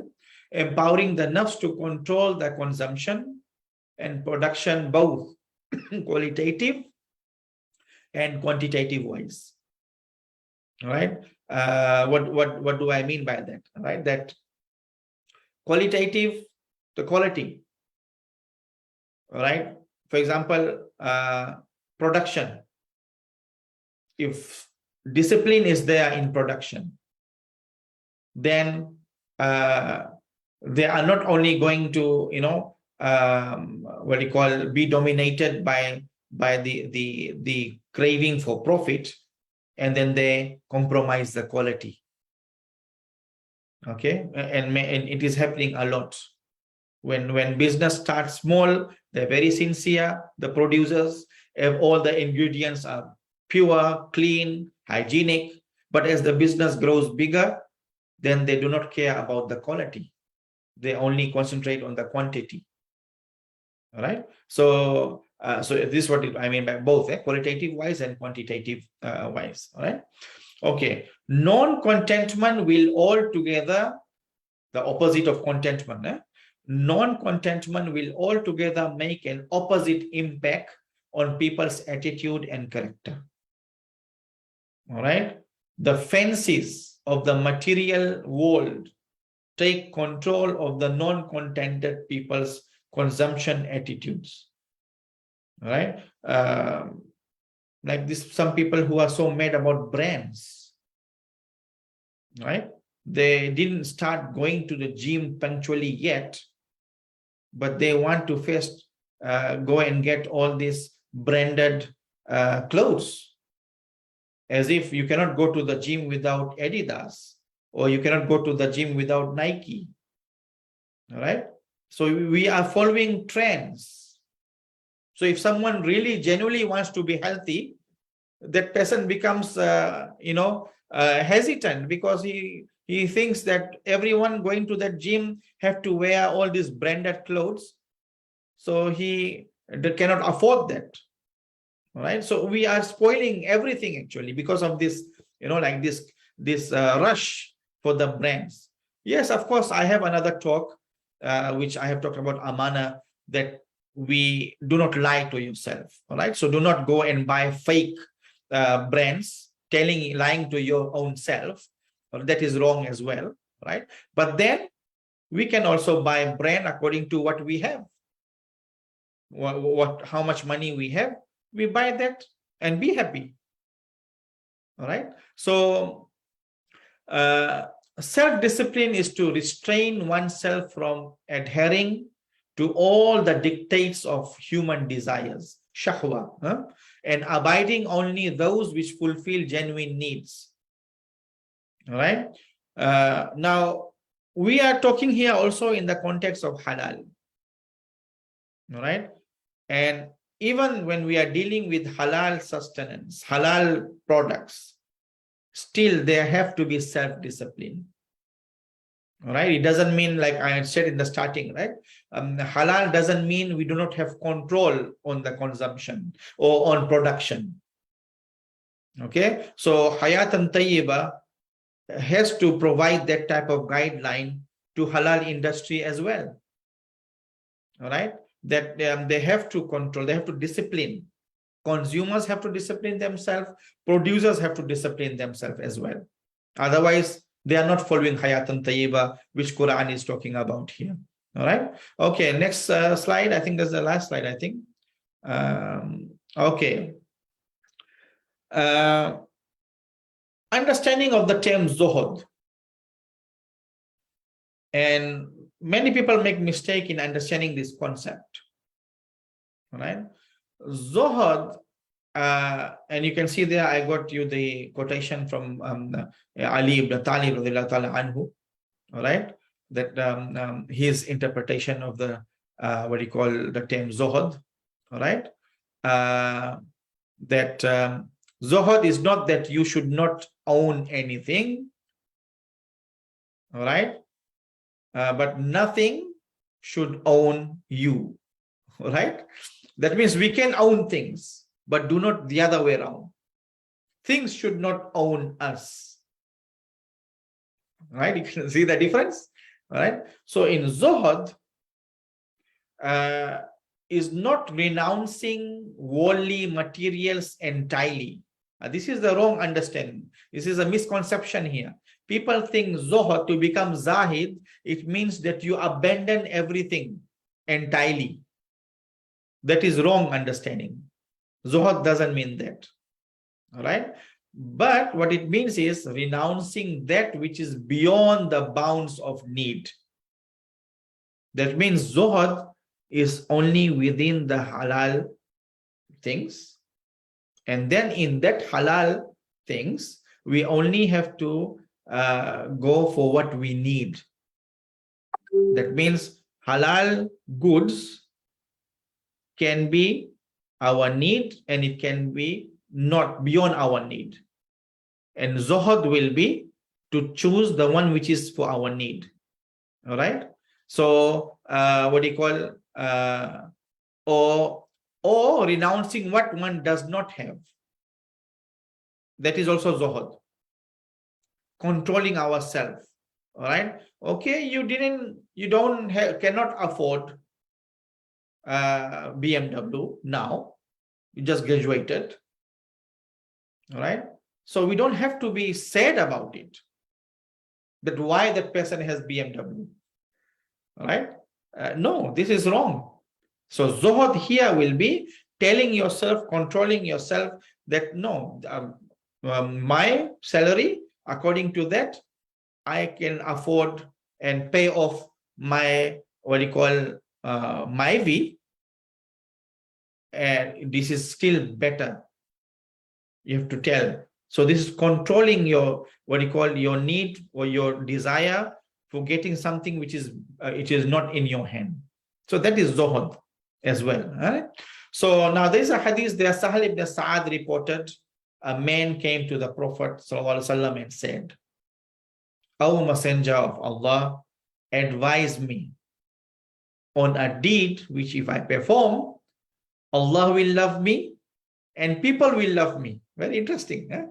empowering the nafs to control the consumption and production, both qualitative and quantitative wise. All right, what do I mean by that? All right, that qualitative, the quality. All right, for example, production. If discipline is there in production, then they are not only going to be dominated by the craving for profit, and then they compromise the quality. Okay, and it is happening a lot. When business starts small, they're very sincere, the producers have all the ingredients are pure, clean, hygienic, but as the business grows bigger, then they do not care about the quality, they only concentrate on the quantity. All right, so this is what I mean by both qualitative wise and quantitative wise. All right, okay, non-contentment will altogether, the opposite of contentment, non-contentment will altogether make an opposite impact on people's attitude and character. All right, the fancies of the material world take control of the non-contented people's consumption attitudes. All right, like this, some people who are so mad about brands, right? They didn't start going to the gym punctually yet, but they want to first go and get all these branded clothes, as if you cannot go to the gym without Adidas, or you cannot go to the gym without Nike. All right, so we are following trends. So if someone really genuinely wants to be healthy, that person becomes hesitant, because he thinks that everyone going to that gym have to wear all these branded clothes, so he cannot afford that. All right, so we are spoiling everything actually because of this, like this rush for the brands. Yes, of course, I have another talk which I have talked about amana, that we do not lie to yourself. All right, so do not go and buy fake brands, lying to your own self. That is wrong as well, right? But then we can also buy a brand according to what we have, how much money we have, we buy that and be happy. All right, so self-discipline is to restrain oneself from adhering to all the dictates of human desires, shahwa, and abiding only those which fulfill genuine needs. All right. Now, we are talking here also in the context of halal. All right. And even when we are dealing with halal sustenance, halal products, still there have to be self-discipline. All right. It doesn't mean, like I said in the starting, right? Halal doesn't mean we do not have control on the consumption or on production. Okay. So Hayatan Tayyibah has to provide that type of guideline to halal industry as well. All right. That they have to control, they have to discipline. Consumers have to discipline themselves. Producers have to discipline themselves as well. Otherwise, they are not following Hayatan Tayyibah, which Quran is talking about here. All right. Okay. Next slide. I think that's the last slide, I think. Okay. Understanding of the term Zuhud. And many people make mistake in understanding this concept. All right. Zuhud, and you can see there, I got you the quotation from Ali ibn Talib anhu, all right, that his interpretation of the what you call the term Zuhud, all right, that Zuhud is not that you should not own anything, all right, but nothing should own you, all right. That means we can own things, but do not the other way around. Things should not own us. Right? You can see the difference. All right. So in Zuhud is not renouncing worldly materials entirely. This is the wrong understanding. This is a misconception here. People think Zuhud, to become Zahid, it means that you abandon everything entirely. That is wrong understanding. Zuhud doesn't mean that. All right. But what it means is renouncing that which is beyond the bounds of need. That means Zuhud is only within the halal things. And then in that halal things, we only have to go for what we need. That means halal goods can be our need, and it can be not beyond our need. And Zuhud will be to choose the one which is for our need. All right. So what do you call or renouncing what one does not have. That is also Zuhud. Controlling ourselves. All right. Okay, you don't have, cannot afford BMW now. You just graduated. All right. So we don't have to be sad about it, that why that person has BMW. All right. No, this is wrong. So Zuhud here will be telling yourself, controlling yourself, that no, my salary, according to that, I can afford and pay off my, what do you call, my V, and this is still better. You have to tell. So this is controlling your, what do you call, your need or your desire for getting something which is it is not in your hand. So that is Zuhud as well. All right. So now there is a hadith there. Sahal ibn Sa'ad reported, a man came to the Prophet ﷺ and said, O Messenger of Allah, advise me on a deed which if I perform, Allah will love me and people will love me. Very interesting. Eh?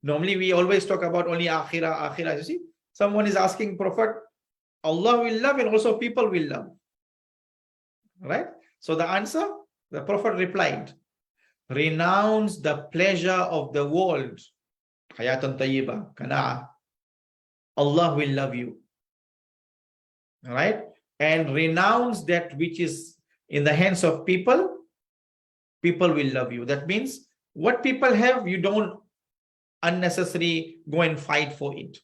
Normally we always talk about only akhirah, akhirah. You see, someone is asking Prophet, Allah will love and also people will love. Right? So the answer, the Prophet replied, renounce the pleasure of the world. Hayatan Tayyibah, Kana'ah. Allah will love you. All right? And renounce that which is in the hands of people, people will love you. That means what people have, you don't unnecessarily go and fight for it.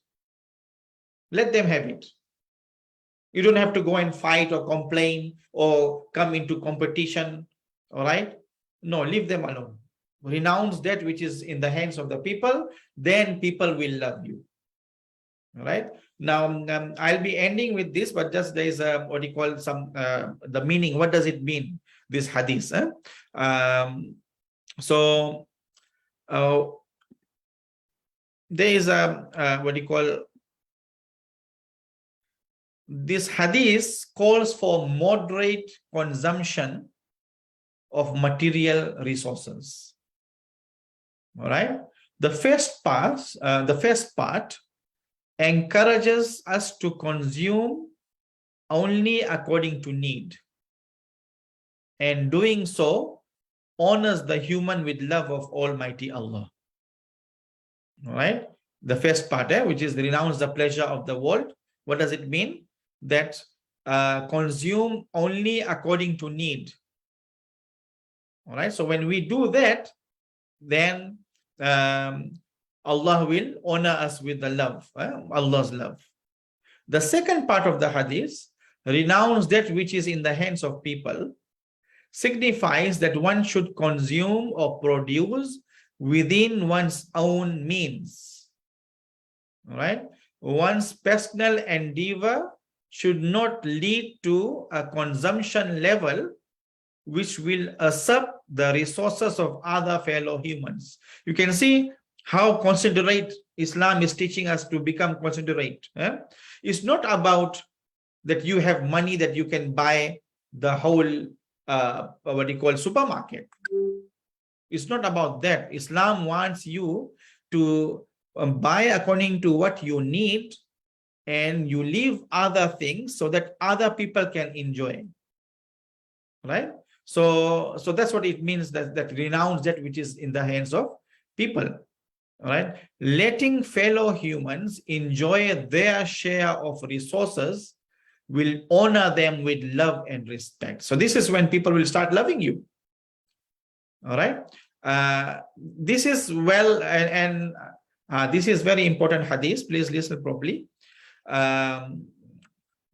Let them have it. You don't have to go and fight or complain or come into competition. All right? No, leave them alone. Renounce that which is in the hands of the people, then people will love you. All right. Now, I'll be ending with this, but just there is a what you call some the meaning. What does it mean? This hadith. So there is a what you call this hadith calls for moderate consumption of material resources. All right. The first part encourages us to consume only according to need, and doing so honors the human with love of Almighty Allah. All right, the first part, which is renounce the pleasure of the world. What does it mean? That consume only according to need. All right, so when we do that, then Allah will honor us with the love, Allah's love. The second part of the hadith, renounce that which is in the hands of people, signifies that one should consume or produce within one's own means. All right? One's personal endeavor should not lead to a consumption level which will usurp the resources of other fellow humans. You can see how considerate Islam is teaching us to become considerate. It's not about that you have money that you can buy the whole what you call supermarket. It's not about that. Islam wants you to buy according to what you need, and you leave other things so that other people can enjoy. Right? So that's what it means, that renounce that which is in the hands of people. All right, letting fellow humans enjoy their share of resources will honor them with love and respect. So this is when people will start loving you. All right, this is this is very important hadith. Please listen properly. The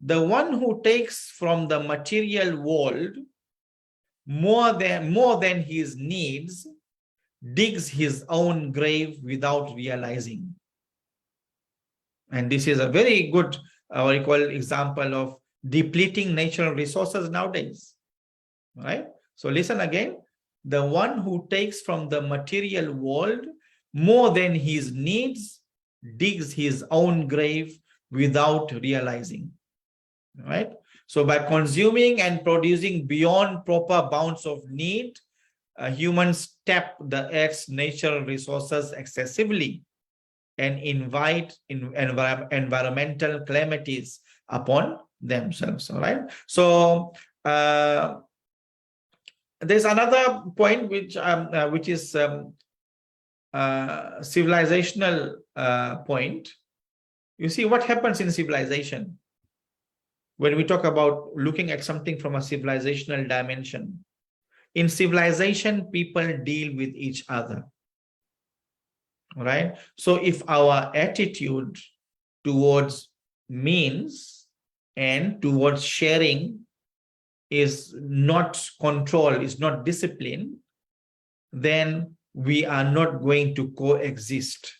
one who takes from the material world more than his needs digs his own grave without realizing. And this is a very good what you call example of depleting natural resources nowadays. All right, so listen again. The one who takes from the material world more than his needs digs his own grave without realizing. All right, so by consuming and producing beyond proper bounds of need, humans tap the earth's natural resources excessively and invite environmental calamities upon themselves. All right, so there's another point which is civilizational point. You see what happens in civilization when we talk about looking at something from a civilizational dimension. In civilization, people deal with each other. All right, so if our attitude towards means and towards sharing is not control, is not discipline, then we are not going to coexist.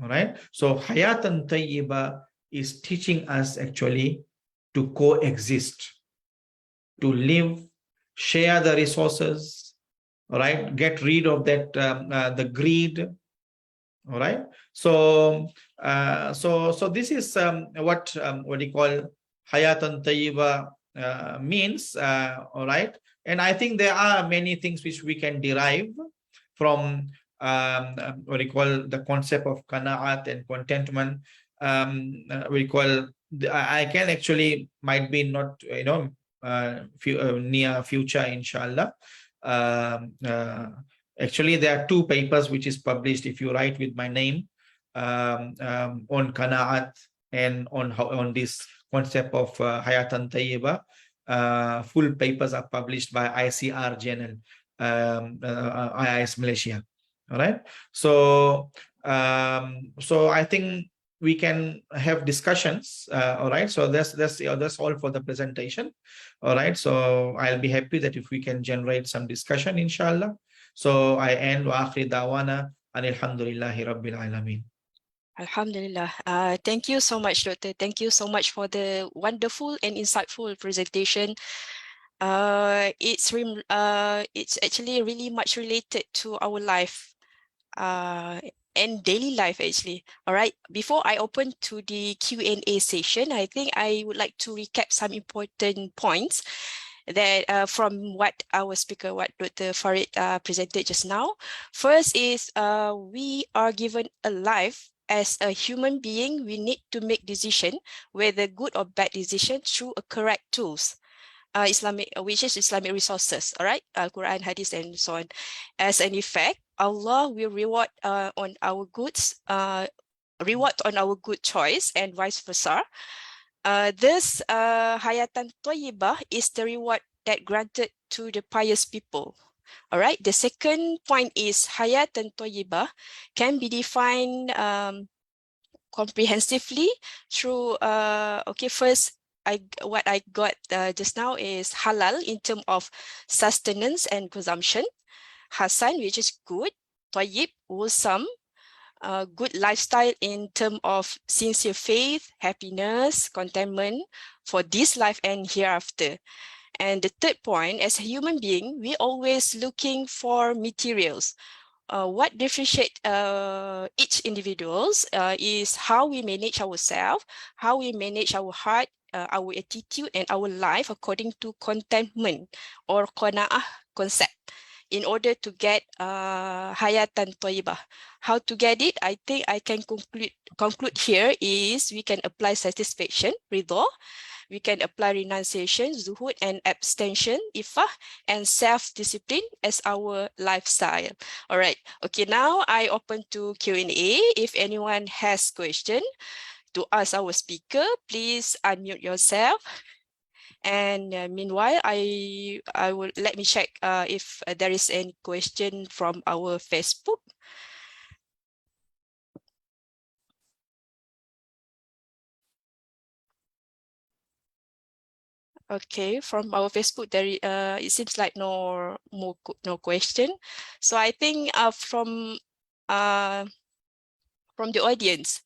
All right, so Hayatan Tayyibah is teaching us actually to coexist, to live, share the resources, all right, get rid of that the greed. All right, so so this is what you call Hayatan Tayyibah means. All right, and I think there are many things which we can derive from what you call the concept of qana'at and contentment. We call I can actually might be not near future, inshallah. Actually, there are two papers which is published, if you write with my name, on qana'at and on this concept of Hayatan Tayyibah. Full papers are published by ICR Journal, IIS Malaysia. All right, so so I think we can have discussions. All right, so that's all for the presentation. All right, so I'll be happy that if we can generate some discussion, inshallah. So I end wa akhir dawana alhamdulillahi rabbil alamin. Alhamdulillah. Thank you so much, Doctor. Thank you so much for the wonderful and insightful presentation. It's actually really much related to our life and daily life actually. All right. Before I open to the Q&A session, I think I would like to recap some important points that from what our speaker, what Dr. Farid presented just now. First is we are given a life. As a human being, we need to make decision, whether good or bad decision, through a correct tools. Islamic, which is Islamic resources, all right, Quran, Hadith, and so on. As an effect, Allah will reward on our goods, reward on our good choice, and vice versa. This Hayatan Tayyibah is the reward that granted to the pious people. All right. The second point is Hayatan Tayyibah can be defined comprehensively through okay, first what I got just now is halal in terms of sustenance and consumption, hasan, which is good, toyyib, wholesome, good lifestyle in terms of sincere faith, happiness, contentment for this life and hereafter. And the third point, as a human being, we always looking for materials. What differentiates each individuals is how we manage ourselves, how we manage our heart, our attitude, and our life according to contentment or qana'ah concept in order to get hayatan tayyibah. How to get it? I think I can conclude here is we can apply satisfaction, ridha. We can apply renunciation, zuhud, and abstention, ifah, and self-discipline as our lifestyle. All right. Okay, now I open to Q&A. If anyone has question to ask our speaker, please unmute yourself. And meanwhile, I will let me check if there is any question from our Facebook. Okay, from our Facebook, there it seems like no question. So I think from the audience.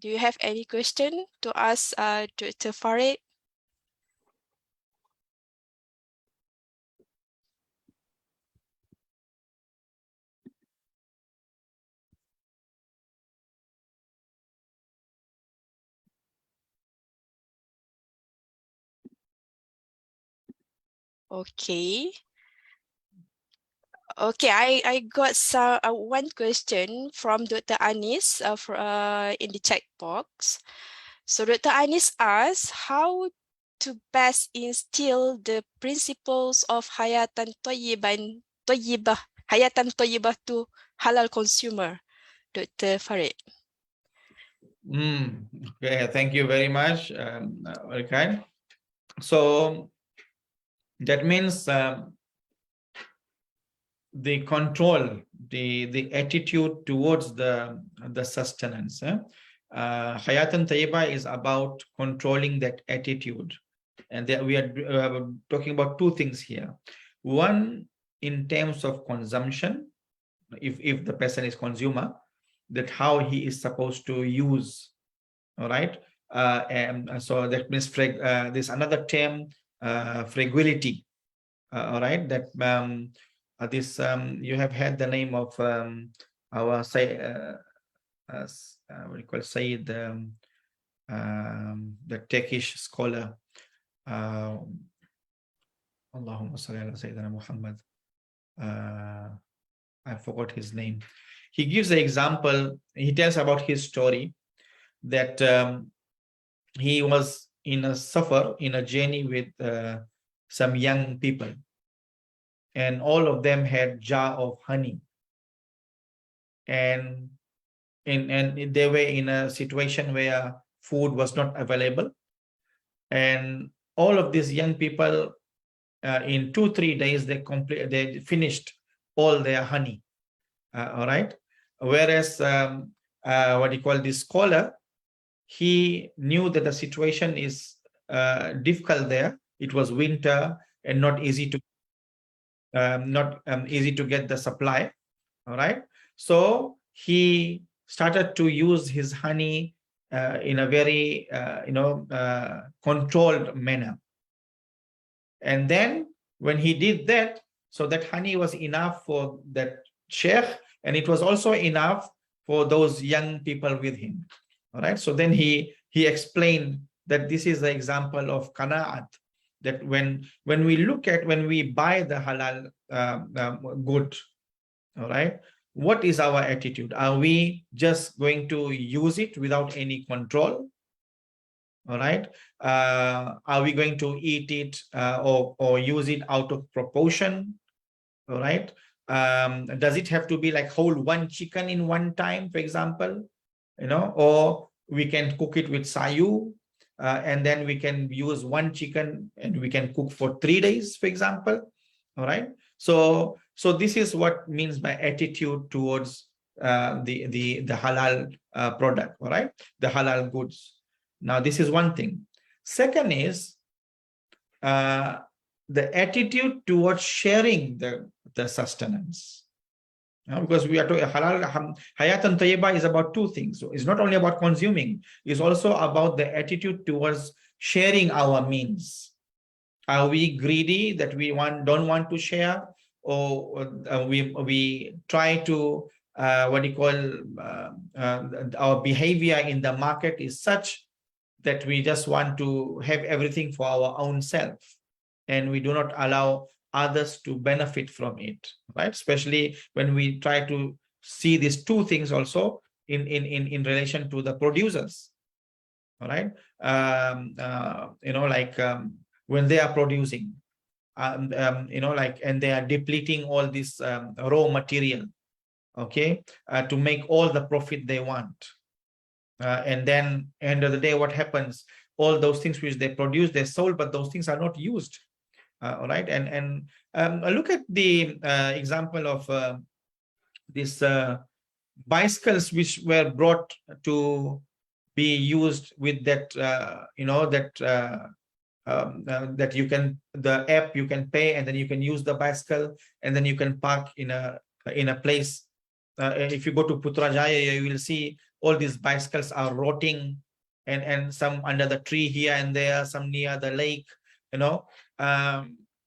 Do you have any question to ask Dr. Farid? Okay. Okay, I got some one question from Dr. Anis in the chat box. So Dr. Anis asks how to best instill the principles of Hayatan Tayyibah, Hayatan Tayyibah to halal consumer, Dr. Farid. Okay, thank you very much, okay. So that means the control, the attitude towards the sustenance. Hayatan Tayyibah is about controlling that attitude, and there we are talking about two things here. One, in terms of consumption, if the person is consumer, that how he is supposed to use. All right, and so that means there's another term, fragility. All right, that this you have had the name of our say what do you call Sayyid, the Turkish scholar, Allahumma salli ala Sayyidina Muhammad. I forgot his name. He gives the example. He tells about his story that he was in a safar, in a journey with some young people, and all of them had jar of honey, and they were in a situation where food was not available. And all of these young people, in 2-3 days, they finished all their honey. All right. Whereas what you call this scholar, he knew that the situation is difficult there. It was winter and not easy to get the supply. All right. So he started to use his honey in a very controlled manner. And then when he did that, so that honey was enough for that sheikh, and it was also enough for those young people with him. All right. So then he explained that this is the example of qanaat, that when we buy the halal good, all right, what is our attitude? Are we just going to use it without any control? All right. Are we going to eat it or use it out of proportion? All right. Does it have to be like whole one chicken in one time, for example? Or we can cook it with sayu, and then we can use one chicken and we can cook for 3 days, for example. All right. So this is what means by attitude towards the halal product. All right, the halal goods. Now, this is one thing. Second is the attitude towards sharing the sustenance. Because we are talking halal, Hayatan Tayyibah is about two things. So it's not only about consuming, it's also about the attitude towards sharing our means. Are we greedy that we don't want to share, or we try to our behavior in the market is such that we just want to have everything for our own self, and we do not allow others to benefit from it, right? Especially when we try to see these two things also in relation to the producers. All right. When they are producing, and they are depleting all this raw material, okay, to make all the profit they want. And then end of the day, what happens? All those things which they produce, they sold, but those things are not used. All right. And look at the example of these bicycles which were brought to be used with that, that you can, the app, you can pay and then you can use the bicycle and then you can park in a place. If you go to Putrajaya, you will see all these bicycles are rotting, and some under the tree here and there, some near the lake,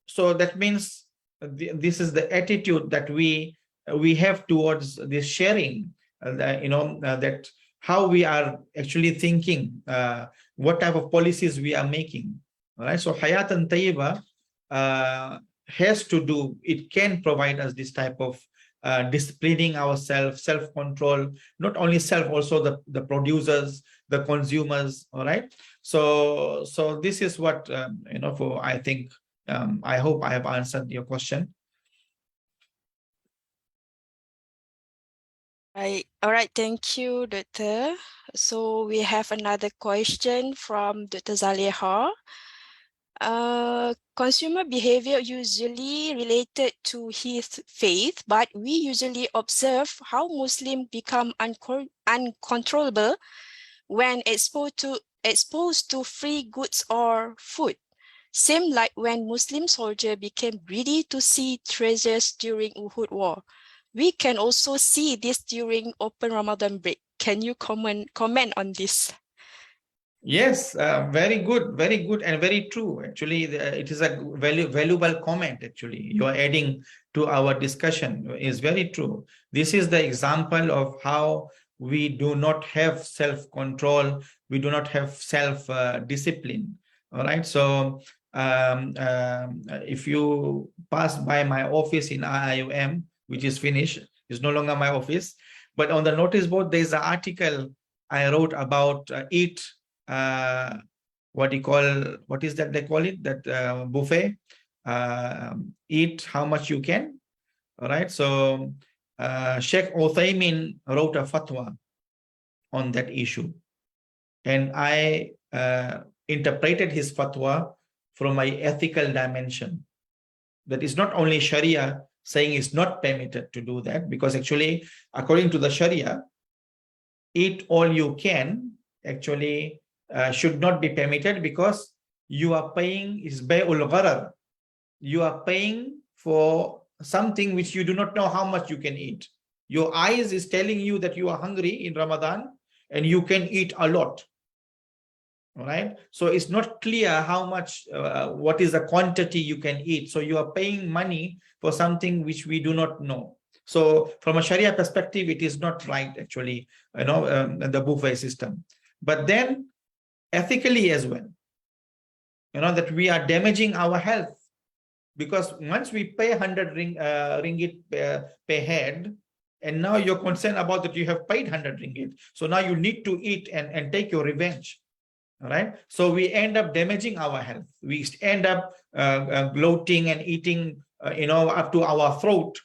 so that means this is the attitude that we have towards this sharing, that how we are actually thinking, what type of policies we are making. All right. So Hayatan Tayyibah has to do, it can provide us this type of disciplining ourselves, self-control, not only self, also the producers, the consumers. All right. So this is what, I think, I hope I have answered your question. Right. All right. Thank you, Doctor. So we have another question from Dr. Zaleha. Consumer behavior usually related to his faith, but we usually observe how Muslims become uncontrollable when exposed to free goods or food. Same like when Muslim soldiers became greedy to see treasures during Uhud War. We can also see this during open Ramadan break. Can you comment on this? Yes, very good, and very true. Actually, it is a valuable comment. Actually, you are adding to our discussion. Is very true. This is the example of how we do not have self-control. We do not have self-discipline. All right. So, if you pass by my office in IIM, which is finished, is no longer my office, but on the notice board there is an article I wrote about eat. What is that they call it, that buffet, eat how much you can. All right. So Sheikh Uthaymin wrote a fatwa on that issue. and I interpreted his fatwa from my ethical dimension. That is not only Sharia saying it's not permitted to do that, because actually, according to the Sharia, eat all you can actually should not be permitted, because you are paying is bay'ul gharar. You are paying for something which you do not know how much you can eat. Your eyes is telling you that you are hungry in Ramadan and you can eat a lot. All right. So it's not clear how much, what is the quantity you can eat. So you are paying money for something which we do not know. So from a Sharia perspective, it is not right, actually, the buffet system. But then ethically as well, that we are damaging our health, because once we pay 100 ringgit per head, and now you're concerned about that you have paid 100 ringgit. So now you need to eat and take your revenge. All right. So we end up damaging our health. We end up bloating and eating, up to our throat.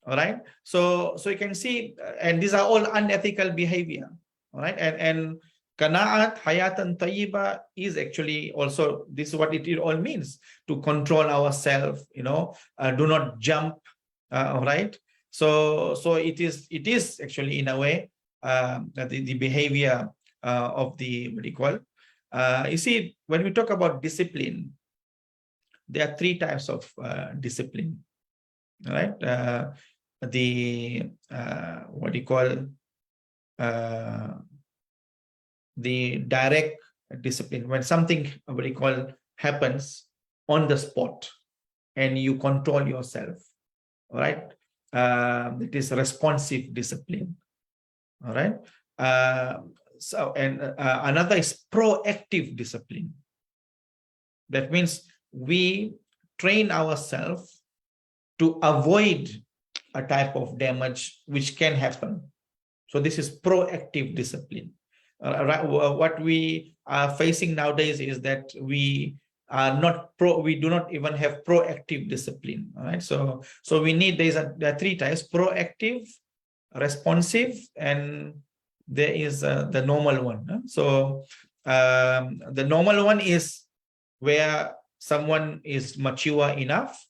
All right. So you can see, and these are all unethical behavior. All right. And Qana'at, Hayatan, Tayyibah is actually also, this is what it all means, to control ourselves, do not jump. All right. So it is actually, in a way, the behavior of the, what do you call? You see, when we talk about discipline, there are three types of discipline. All right. What do you call? The direct discipline, when something, what do you call, happens on the spot and you control yourself. All right. It is responsive discipline. All right. Another is proactive discipline. That means we train ourselves to avoid a type of damage which can happen. So this is proactive discipline. What we are facing nowadays is that we are not we do not even have proactive discipline. All right. So we need, there are three types: proactive, responsive, and there is the normal one. So the normal one is where someone is mature enough,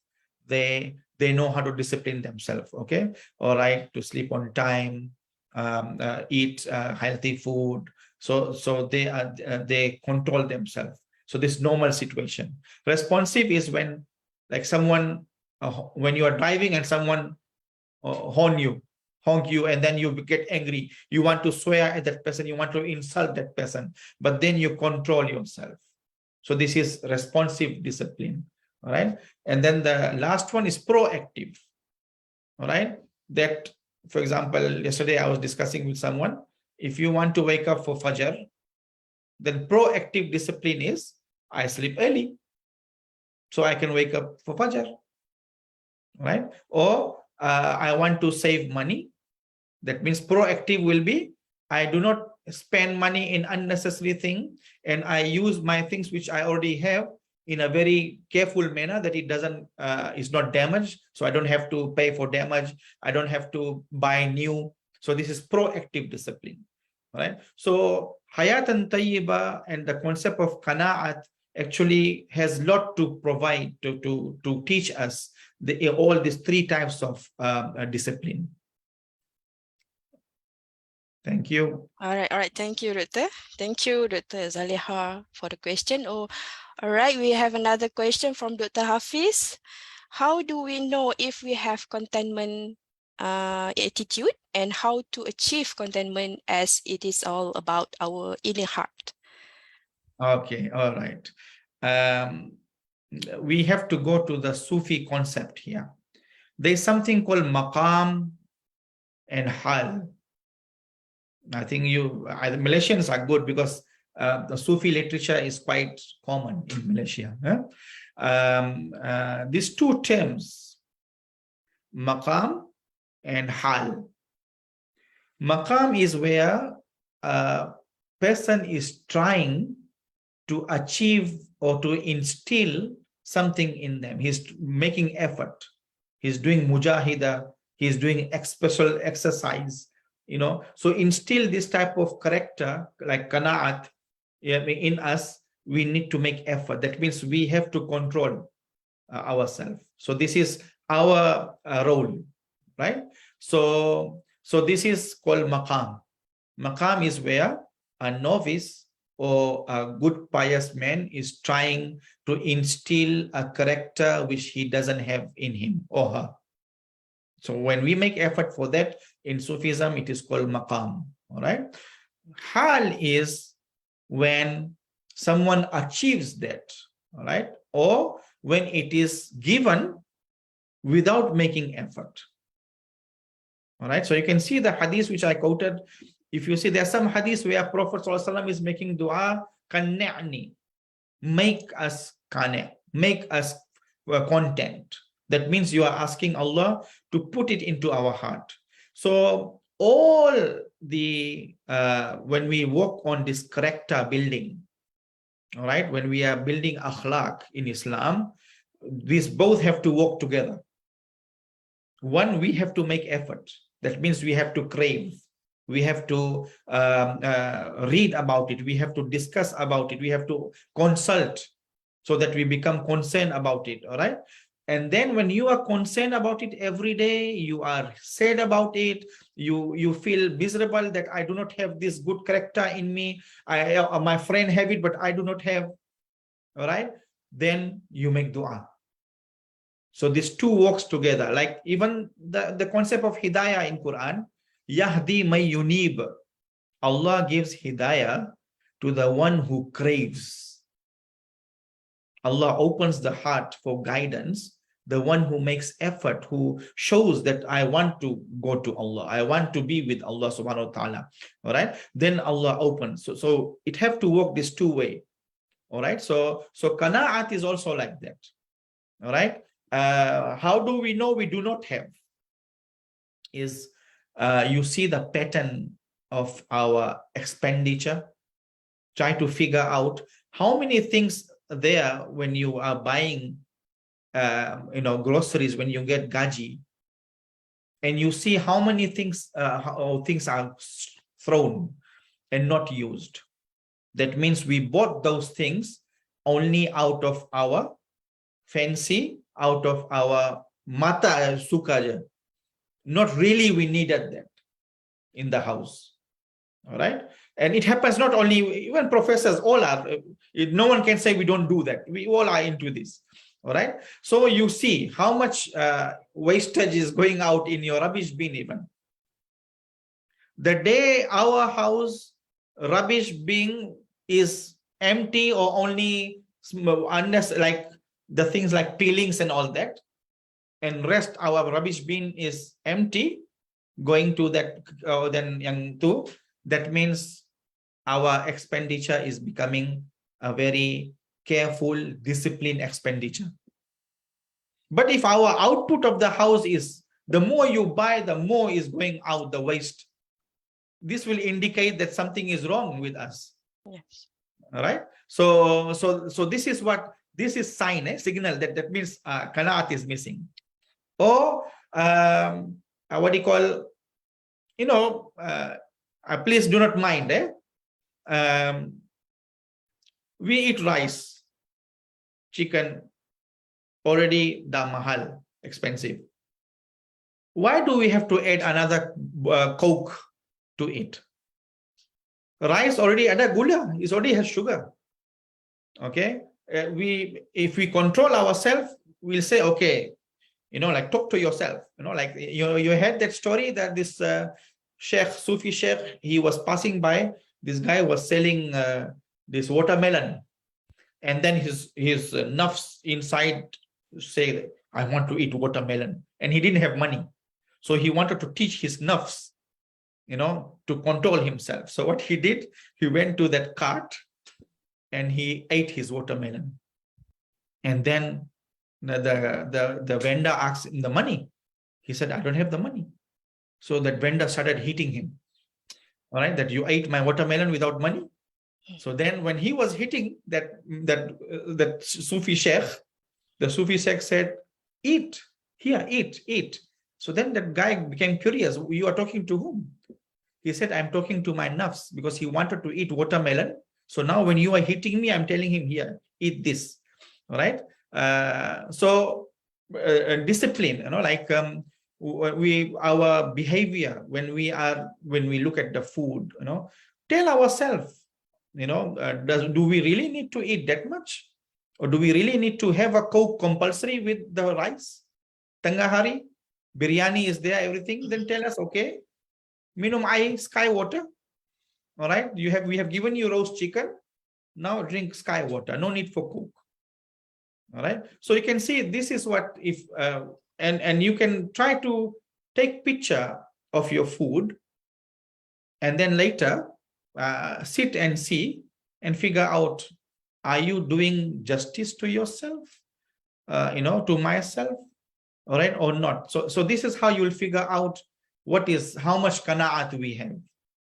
they know how to discipline themselves. Okay. All right. To sleep on time, eat healthy food. So they control themselves. So this normal situation. Responsive is when, like, someone, when you are driving and someone honk you, and then you get angry. You want to swear at that person. You want to insult that person, but then you control yourself. So this is responsive discipline. All right. And then the last one is proactive. All right. That, for example, yesterday I was discussing with someone, if you want to wake up for Fajr, then proactive discipline is, I sleep early so I can wake up for Fajr. Right. Or I want to save money. That means proactive will be, I do not spend money in unnecessary thing, and I use my things which I already have in a very careful manner, that it doesn't is not damaged. So I don't have to pay for damage. I don't have to buy new. So this is proactive discipline. Right. So Hayatan Tayyibah and the concept of Qana'at actually has a lot to provide to teach us all these three types of discipline. Thank you. All right. Thank you, Dr. Thank you, Dr. Zaliha, for the question. Oh, all right. We have another question from Dr. Hafiz. How do we know if we have contentment attitude, and how to achieve contentment, as it is all about our inner heart? Okay. All right. We have to go to the Sufi concept here. There's something called maqam and hal. I think Malaysians are good, because the Sufi literature is quite common in Malaysia. These two terms, maqam and hal. Maqam is where a person is trying to achieve or to instill something in them. He's making effort. He's doing mujahida. He's doing special exercise. So instill this type of character, like qana'at, in us, we need to make effort. That means we have to control ourselves. So this is our role, right? So this is called maqam. Maqam is where a novice or a good pious man is trying to instill a character which he doesn't have in him or her. So when we make effort for that in Sufism, it is called maqam. All right. Hal is when someone achieves that, all right, or when it is given without making effort. All right. So you can see the hadith which I quoted. If you see, there are some hadiths where Prophet ﷺ is making dua, kanni'ni, make us kane, make us content. That means you are asking Allah to put it into our heart. So all the when we work on this character building, all right, when we are building akhlaq in Islam, these both have to work together. One, we have to make effort. That means we have to crave. We have to read about it. We have to discuss about it. We have to consult so that we become concerned about it. All right. And then when you are concerned about it every day, you are sad about it, you feel miserable that I do not have this good character in me. My friend have it, but I do not have. All right. Then you make dua. So these two works together. Like even the concept of hidayah in Quran, Yahdi may yunib. Allah gives hidayah to the one who craves. Allah opens the heart for guidance, the one who makes effort, who shows that I want to go to Allah, I want to be with Allah subhanahu wa ta'ala. All right. Then Allah opens. So it have to work this two way. All right. So qana'at is also like that. All right. How do we know we do not have? Is you see the pattern of our expenditure. Try to figure out how many things there when you are buying groceries, when you get gaji, and you see how many things things are thrown and not used. That means we bought those things only out of our fancy, out of our mata sukaja. Not really we needed that in the house. All right. And it happens not only, even professors, all are, no one can say we don't do that. We all are into this. All right. So you see how much wastage is going out in your rubbish bin even. The day our house rubbish bin is empty or only like the things like peelings and all that, and rest our rubbish bin is empty, going to that, then yang two, that means our expenditure is becoming a very careful, disciplined expenditure. But if our output of the house is, the more you buy, the more is going out, the waste, this will indicate that something is wrong with us. Yes. All right. So this is what, this is sign, signal that means qanaat is missing. Or what do you call, please do not mind, we eat rice, chicken, already the mahal, expensive. Why do we have to add another coke to it? Rice already ada gula, it already has sugar. Okay, if we control ourselves, we'll say, okay, like talk to yourself. Like you had that story that this sheikh, Sufi sheikh, he was passing by. This guy was selling this watermelon, and then his nafs inside say, I want to eat watermelon, and he didn't have money, so he wanted to teach his nafs, to control himself. So what he did, he went to that cart and he ate his watermelon, and then the vendor asked him the money. He said, I don't have the money. So that vendor started hitting him. All right, that you ate my watermelon without money. So then when he was hitting that Sufi sheikh, the Sufi sheikh said, eat, here, eat. So then that guy became curious. You are talking to whom? He said, I'm talking to my nafs, because he wanted to eat watermelon, So now when you are hitting me, I'm telling him, here, eat this. All right. Discipline, like our behavior when we look at the food, tell ourselves, do we really need to eat that much? Or do we really need to have a Coke compulsory with the rice? Tengah hari, biryani is there, everything, then tell us, okay, minum air, sky water. All right, we have given you roast chicken, now drink sky water, no need for Coke. All right, so you can see this is what if and you can try to take picture of your food, and then later sit and see and figure out, are you doing justice to yourself, to myself, all right, or not? So this is how you will figure out how much qana'at we have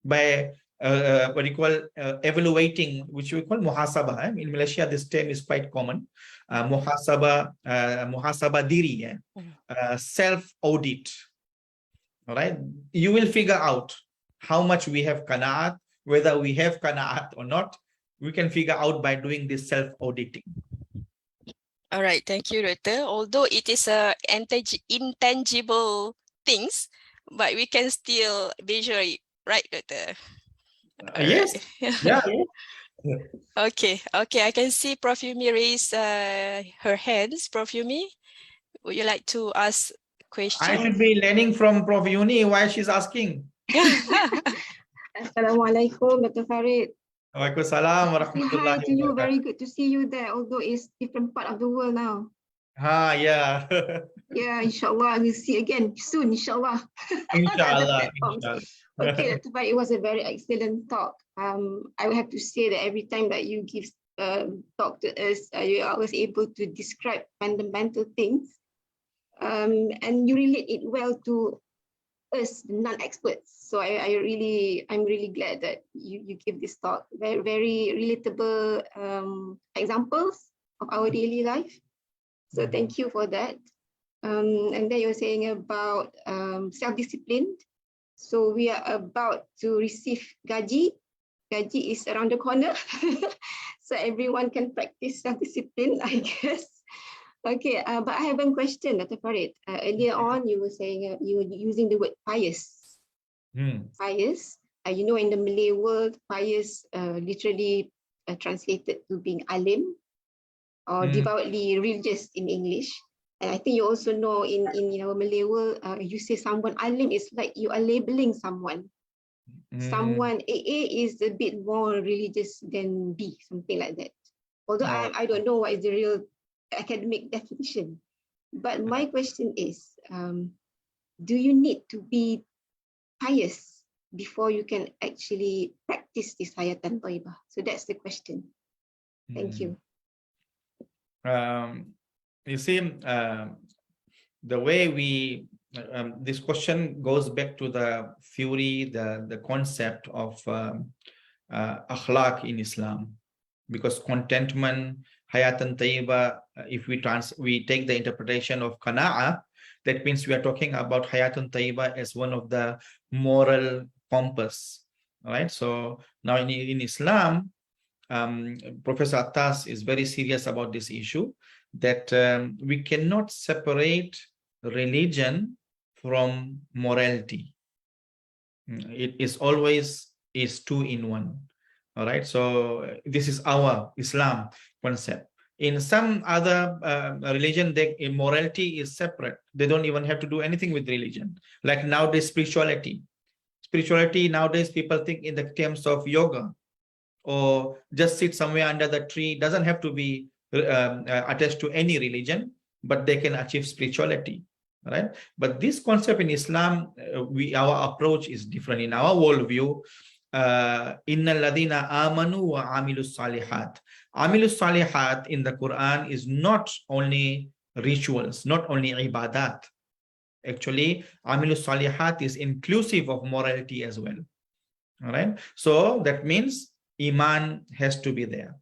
by what you call evaluating, which we call muhasabah. In Malaysia, this term is quite common. Muhasabah diri, self audit. All right, you will figure out how much we have qana'at, whether we have qana'at or not. We can figure out by doing this self auditing. All right, thank you, Dr. Although it is intangible things, but we can still measure it, right, Dr.? Yes. Yeah. Okay, I can see Prof. Yumi raise her hands. Prof. Yumi, would you like to ask questions? I should be learning from Prof. Yuni why she's asking. Assalamualaikum, Dr. Farid. Waalaikumsalam warahmatullahi Hi to you. wabarakatuh. Very good to see you there, although it's different part of the world now. Yeah. Yeah, inshallah, we'll see again soon, inshallah. Inshallah. Okay, Dr. Farid, it was a very excellent talk. I would have to say that every time that you give talk to us, you are always able to describe fundamental things, and you relate it well to us non-experts. So I'm really glad that you give this talk. Very, very relatable examples of our daily life. So thank you for that. And then you're saying about self-discipline. So we are about to receive gaji. Gaji is around the corner. So everyone can practice self-discipline, I guess. Okay, but I have one question, Dr. Farid. Earlier on, you were saying you were using the word pious. Pious. In the Malay world, pious literally translated to being alim or devoutly religious in English. And I think you also know in our Malay world, you say someone alim is like you are labeling someone. Someone A is a bit more religious than B, something like that. Although I don't know what is the real academic definition. But my question is, do you need to be pious before you can actually practice this Hayatan Tayyibah? So that's the question. Thank you. You see, the way this question goes back to the theory, the concept of akhlaq in Islam, because contentment, Hayatan Tayyibah, if we take the interpretation of qana'ah, that means we are talking about Hayatan Tayyibah as one of the moral compass. All right. So now in Islam, Professor Attas is very serious about this issue, that we cannot separate religion from morality. It is always two in one. All right. So this is our Islam concept. In some other religion, morality is separate. They don't even have to do anything with religion. Like nowadays, spirituality. Spirituality nowadays, people think in the terms of yoga, or just sit somewhere under the tree. Doesn't have to be attached to any religion, but they can achieve spirituality. Right? But this concept in Islam, our approach is different. In our worldview, Innal ladina amanu wa amilus salihat. Amilus salihat in the Quran is not only rituals, not only ibadat. Actually, amilus salihat is inclusive of morality as well. All right. So that means iman has to be there,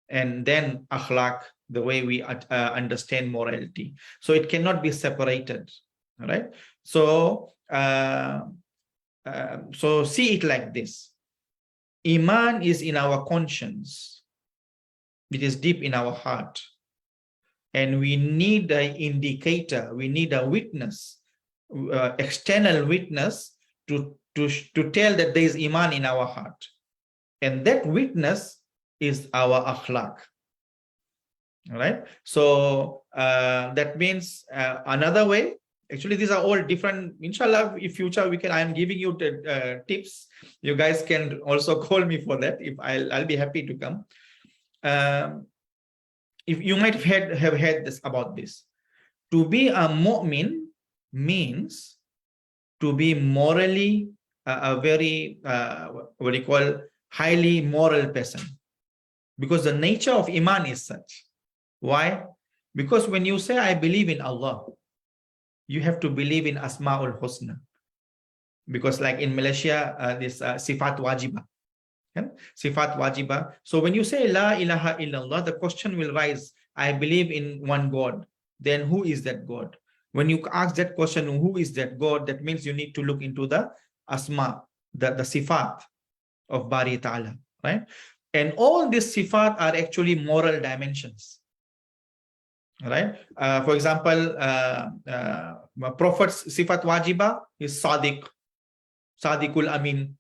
and then akhlaq, the way we understand morality. So it cannot be separated. All right. So so see it like this. Iman is in our conscience. It is deep in our heart. And we need an indicator, we need a witness, external witness to tell that there is Iman in our heart. And that witness is our akhlaq. All right. So that means another way. Actually, these are all different. Inshallah, in future I am giving you tips. You guys can also call me for that. If I'll be happy to come. If you might have heard this about this. To be a mu'min means to be morally a very what do you call, highly moral person, because the nature of Iman is such. Why? Because when you say I believe in Allah, you have to believe in Asma'ul Husna. Because like in Malaysia, this Sifat Wajibah. Sifat Wajibah. So when you say La ilaha illallah, the question will rise, I believe in one God. Then who is that God? When you ask that question, who is that God? That means you need to look into the Asma, the Sifat of Bari Ta'ala, right? And all these Sifat are actually moral dimensions. Right? For example, Prophet's Sifat Wajibah is Sadiq, Sadiqul Amin.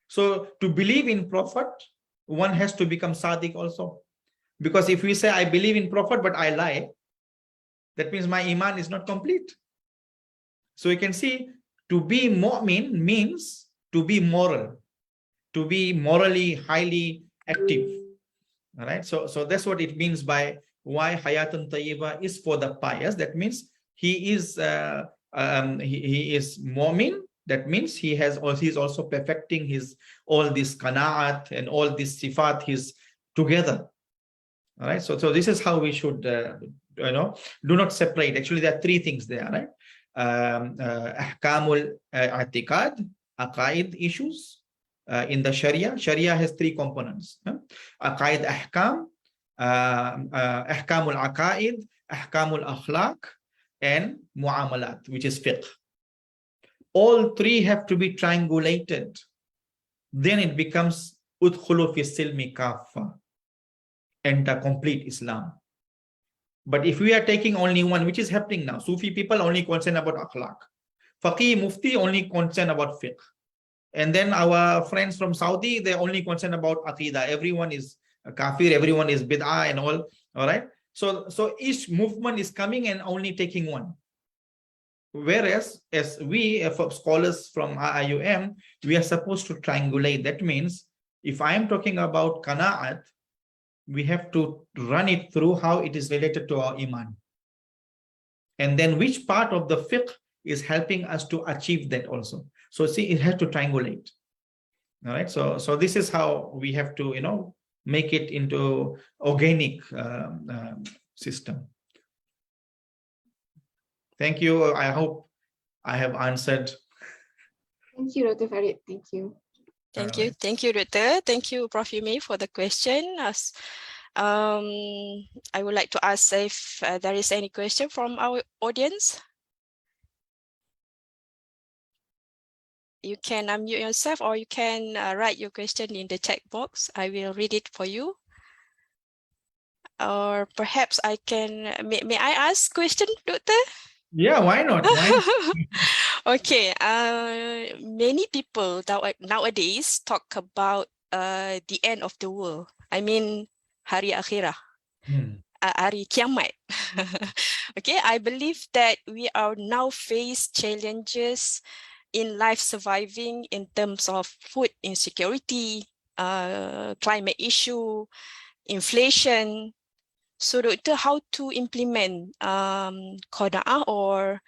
So to believe in Prophet, one has to become Sadiq also. Because if we say, I believe in Prophet, but I lie, that means my Iman is not complete. So you can see, to be mu'min means to be moral, to be morally highly active. All right. So that's what it means by why Hayatan Tayyibah is for the pious. That means he is he is mu'min. That means he is also perfecting his all this qana'at and all this sifat his together. All right. So this is how we should do not separate. Actually, there are three things there, right? Ahkamul i'tiqad, aqaid issues. In the Sharia has three components. Aqaid ahkam, ahkamul aqaid, ahkamul akhlaq, and muamalat, which is fiqh. All three have to be triangulated. Then it becomes udkhulu fi silmi kaffa, enter complete Islam. But if we are taking only one, which is happening now, Sufi people only concerned about akhlaq, Faqih, Mufti only concerned about fiqh. And then our friends from Saudi, they're only concerned about aqidah. Everyone is kafir, everyone is bid'ah and all. All right. So each movement is coming and only taking one. Whereas as we, scholars from IUM, we are supposed to triangulate. That means if I am talking about qana'at, we have to run it through how it is related to our iman. And then which part of the fiqh is helping us to achieve that also. So see, it has to triangulate. All right. So this is how we have to, make it into organic system. Thank you. I hope I have answered. Thank you, Dr. Farid. Thank you. Thank you. Thank you, Dr. Thank you, Prof. Yume, for the question. I would like to ask if there is any question from our audience. You can unmute yourself, or you can write your question in the chat box. I will read it for you. Or perhaps I can, may I ask question, Doctor? Yeah, why not? Why not? Okay, many people nowadays talk about the end of the world. I mean, hari akhirah, hari kiamat. Okay, I believe that we are now faced challenges in life surviving in terms of food insecurity, climate issue, inflation. So, Doctor, how to implement qana'ah or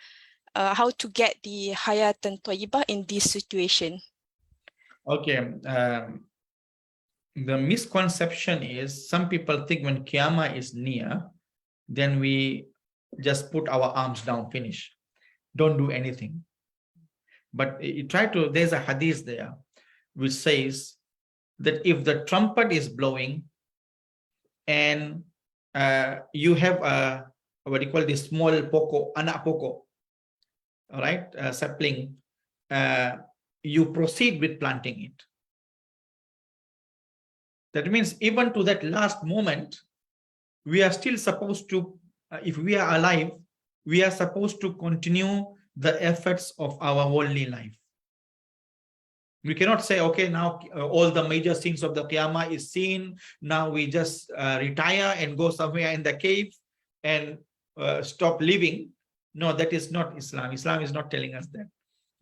how to get the Hayatan Tayyibah in this situation? Okay. The misconception is some people think when Qiyamah is near, then we just put our arms down, finish. Don't do anything. But you try to, there's a hadith there which says that if the trumpet is blowing and you have a, what do you call this, small poko, anak poko, all right, sapling, you proceed with planting it. That means even to that last moment, we are still supposed to, if we are alive, we are supposed to continue the efforts of our worldly life. We cannot say, okay, now all the major sins of the Qiyamah is seen. Now we just retire and go somewhere in the cave and stop living. No, that is not Islam. Islam is not telling us that.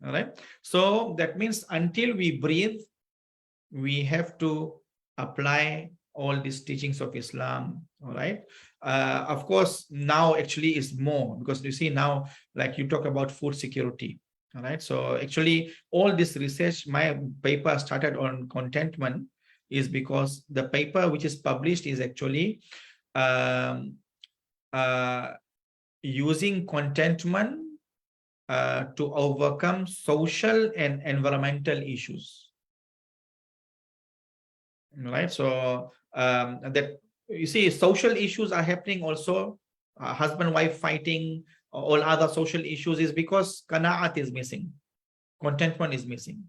All right. So that means until we breathe, we have to apply all these teachings of Islam. All right. Of course, now actually is more, because you see now, like you talk about food security. All right. So actually, all this research, my paper started on contentment, is because the paper which is published is actually using contentment to overcome social and environmental issues. Right. So that, you see, social issues are happening also. Husband-wife fighting, all other social issues, is because qana'at is missing, contentment is missing.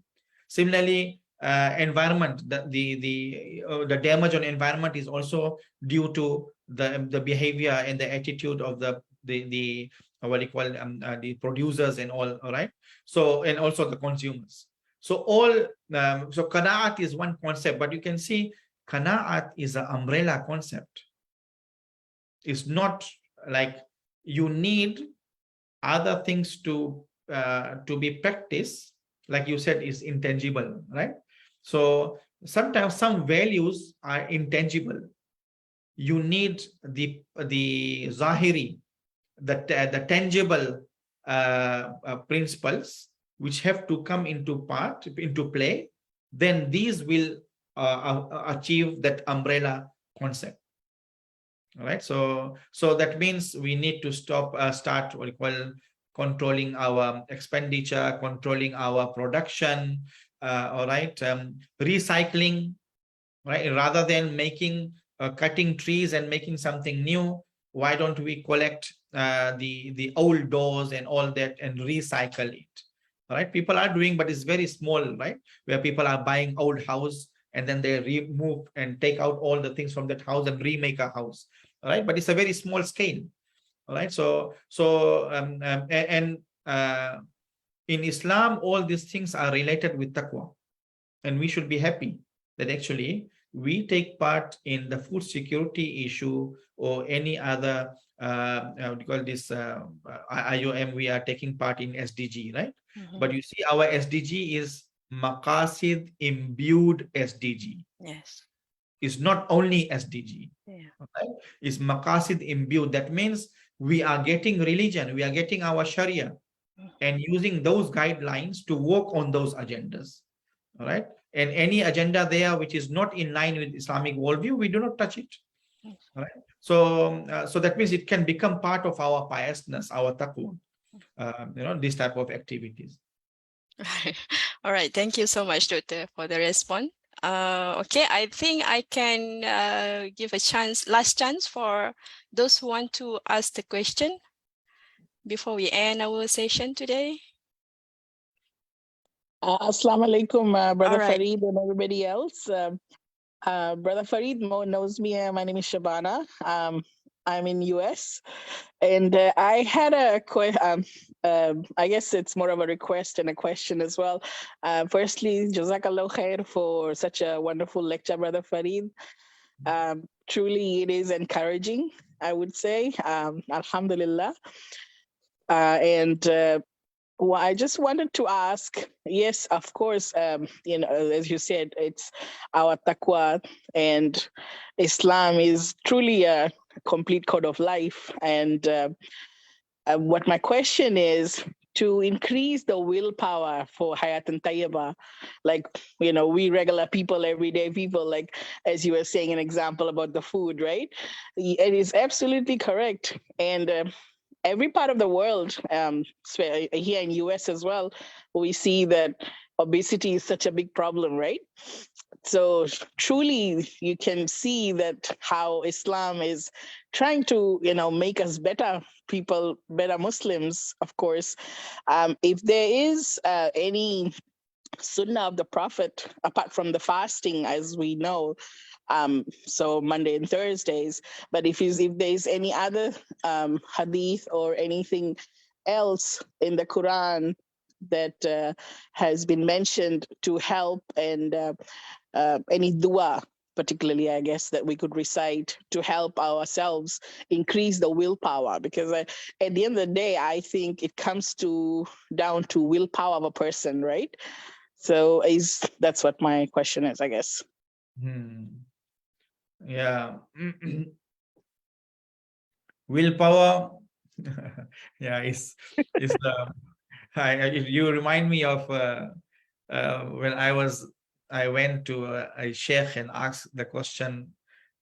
Similarly, environment, the damage on environment is also due to the behavior and the attitude of the what do you call the producers and all right. So, and also the consumers. So all so qana'at is one concept, but you can see qana'at is an umbrella concept. It's not like you need other things to be practiced, like you said, is intangible, right? So sometimes some values are intangible. You need the zahiri, the tangible principles which have to come into play. Then these will achieve that umbrella concept. All right. So that means we need to start what we call controlling our expenditure, controlling our production, all right, recycling, right? Rather than cutting trees and making something new, why don't we collect the old doors and all that and recycle it? All right, people are doing, but it's very small, right? Where people are buying old house and then they remove and take out all the things from that house and remake a house. All right, but it's a very small scale. All right, in Islam, all these things are related with taqwa, and we should be happy that actually we take part in the food security issue or any other what do you call this IOM. We are taking part in SDG, right? But you see, our SDG is maqasid imbued SDG. Yes. It's not only SDG. Yeah. Okay? It's maqasid imbued. That means we are getting religion, we are getting our Sharia, and using those guidelines to work on those agendas. All right. And any agenda there which is not in line with Islamic worldview, we do not touch it. All right. So that means it can become part of our piousness, our taqwa, this type of activities. All right. Thank you so much, Doctor, for the response. Okay, I think I can give a last chance for those who want to ask the question before we end our session today. Assalamu alaikum, Brother All right. Farid and everybody else. Brother Farid knows me. My name is Shabana. I'm in US, and I had a I guess it's more of a request and a question as well. Firstly, Jazakallah khair for such a wonderful lecture, Brother Farid. Truly, it is encouraging, I would say. Alhamdulillah. Well, I just wanted to ask, yes, of course, as you said, it's our taqwa, and Islam is truly a complete code of life. And what my question is, to increase the willpower for Hayatan Tayyibah, like, we regular people, everyday people, like, as you were saying, an example about the food, right? It is absolutely correct. And every part of the world, here in US as well, we see that obesity is such a big problem, right? So truly, you can see that how Islam is trying to, make us better people, better Muslims, of course. If there is any sunnah of the Prophet, apart from the fasting, as we know, So Monday and Thursdays. But if there's any other hadith or anything else in the Quran that has been mentioned to help, and any dua, particularly, I guess, that we could recite to help ourselves increase the willpower, because at the end of the day, I think it comes down to willpower of a person, right? So that's what my question is, I guess. Yeah. Willpower. Yeah, is you remind me of when I went to a sheikh and asked the question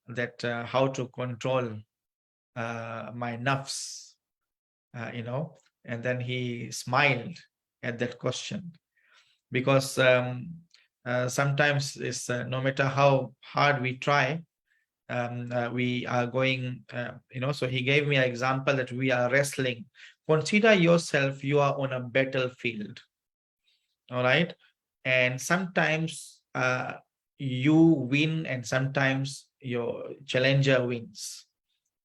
that how to control my nafs, and then he smiled at that question, because sometimes it's no matter how hard we try, we are going, so he gave me an example that we are wrestling. Consider yourself, you are on a battlefield, all right? And sometimes you win and sometimes your challenger wins,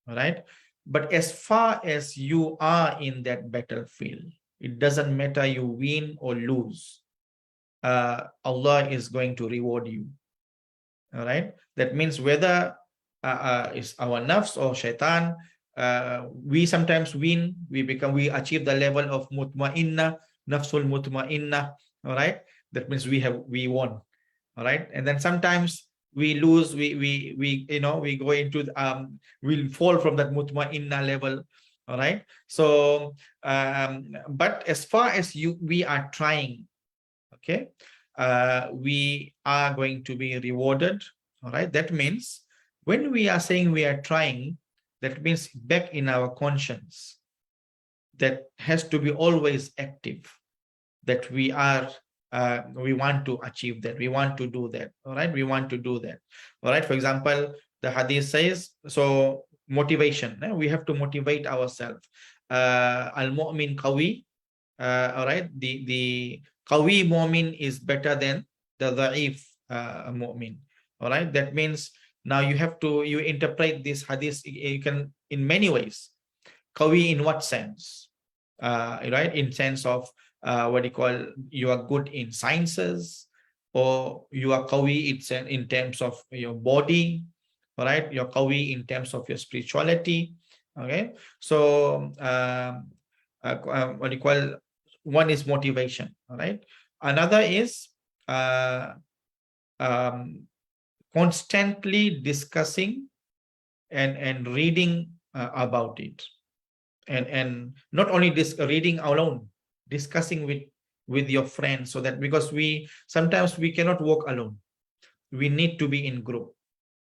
all right? But as far as you are in that battlefield, it doesn't matter you win or lose. Allah is going to reward you, all right? That means whether is our nafs or shaitan, we sometimes win, we achieve the level of mutma'inna, nafsul mutma'inna, all right? That means we won, all right? And then sometimes we lose, we go into we'll fall from that mutma'inna level, all right? So but as far as we are trying, okay, we are going to be rewarded, all right? That means when we are saying we are trying, that means back in our conscience, that has to be always active, that we want to achieve that, we want to do that, all right? We want to do that, all right? For example, the hadith says, so motivation, we have to motivate ourselves. Al-mu'min qawi, all right? The qawi mu'min is better than the da'if mu'min, all right? That means now you interpret this hadith, you can in many ways. Qawi in what sense? Right? In sense of what you call, you are good in sciences, or you are qawi in terms of your body, all right? You're qawi in terms of your spirituality, okay? So what you call, one is motivation, all right? Another is constantly discussing and reading about it, and not only reading alone, discussing with your friends, so that, because sometimes we cannot walk alone, we need to be in group,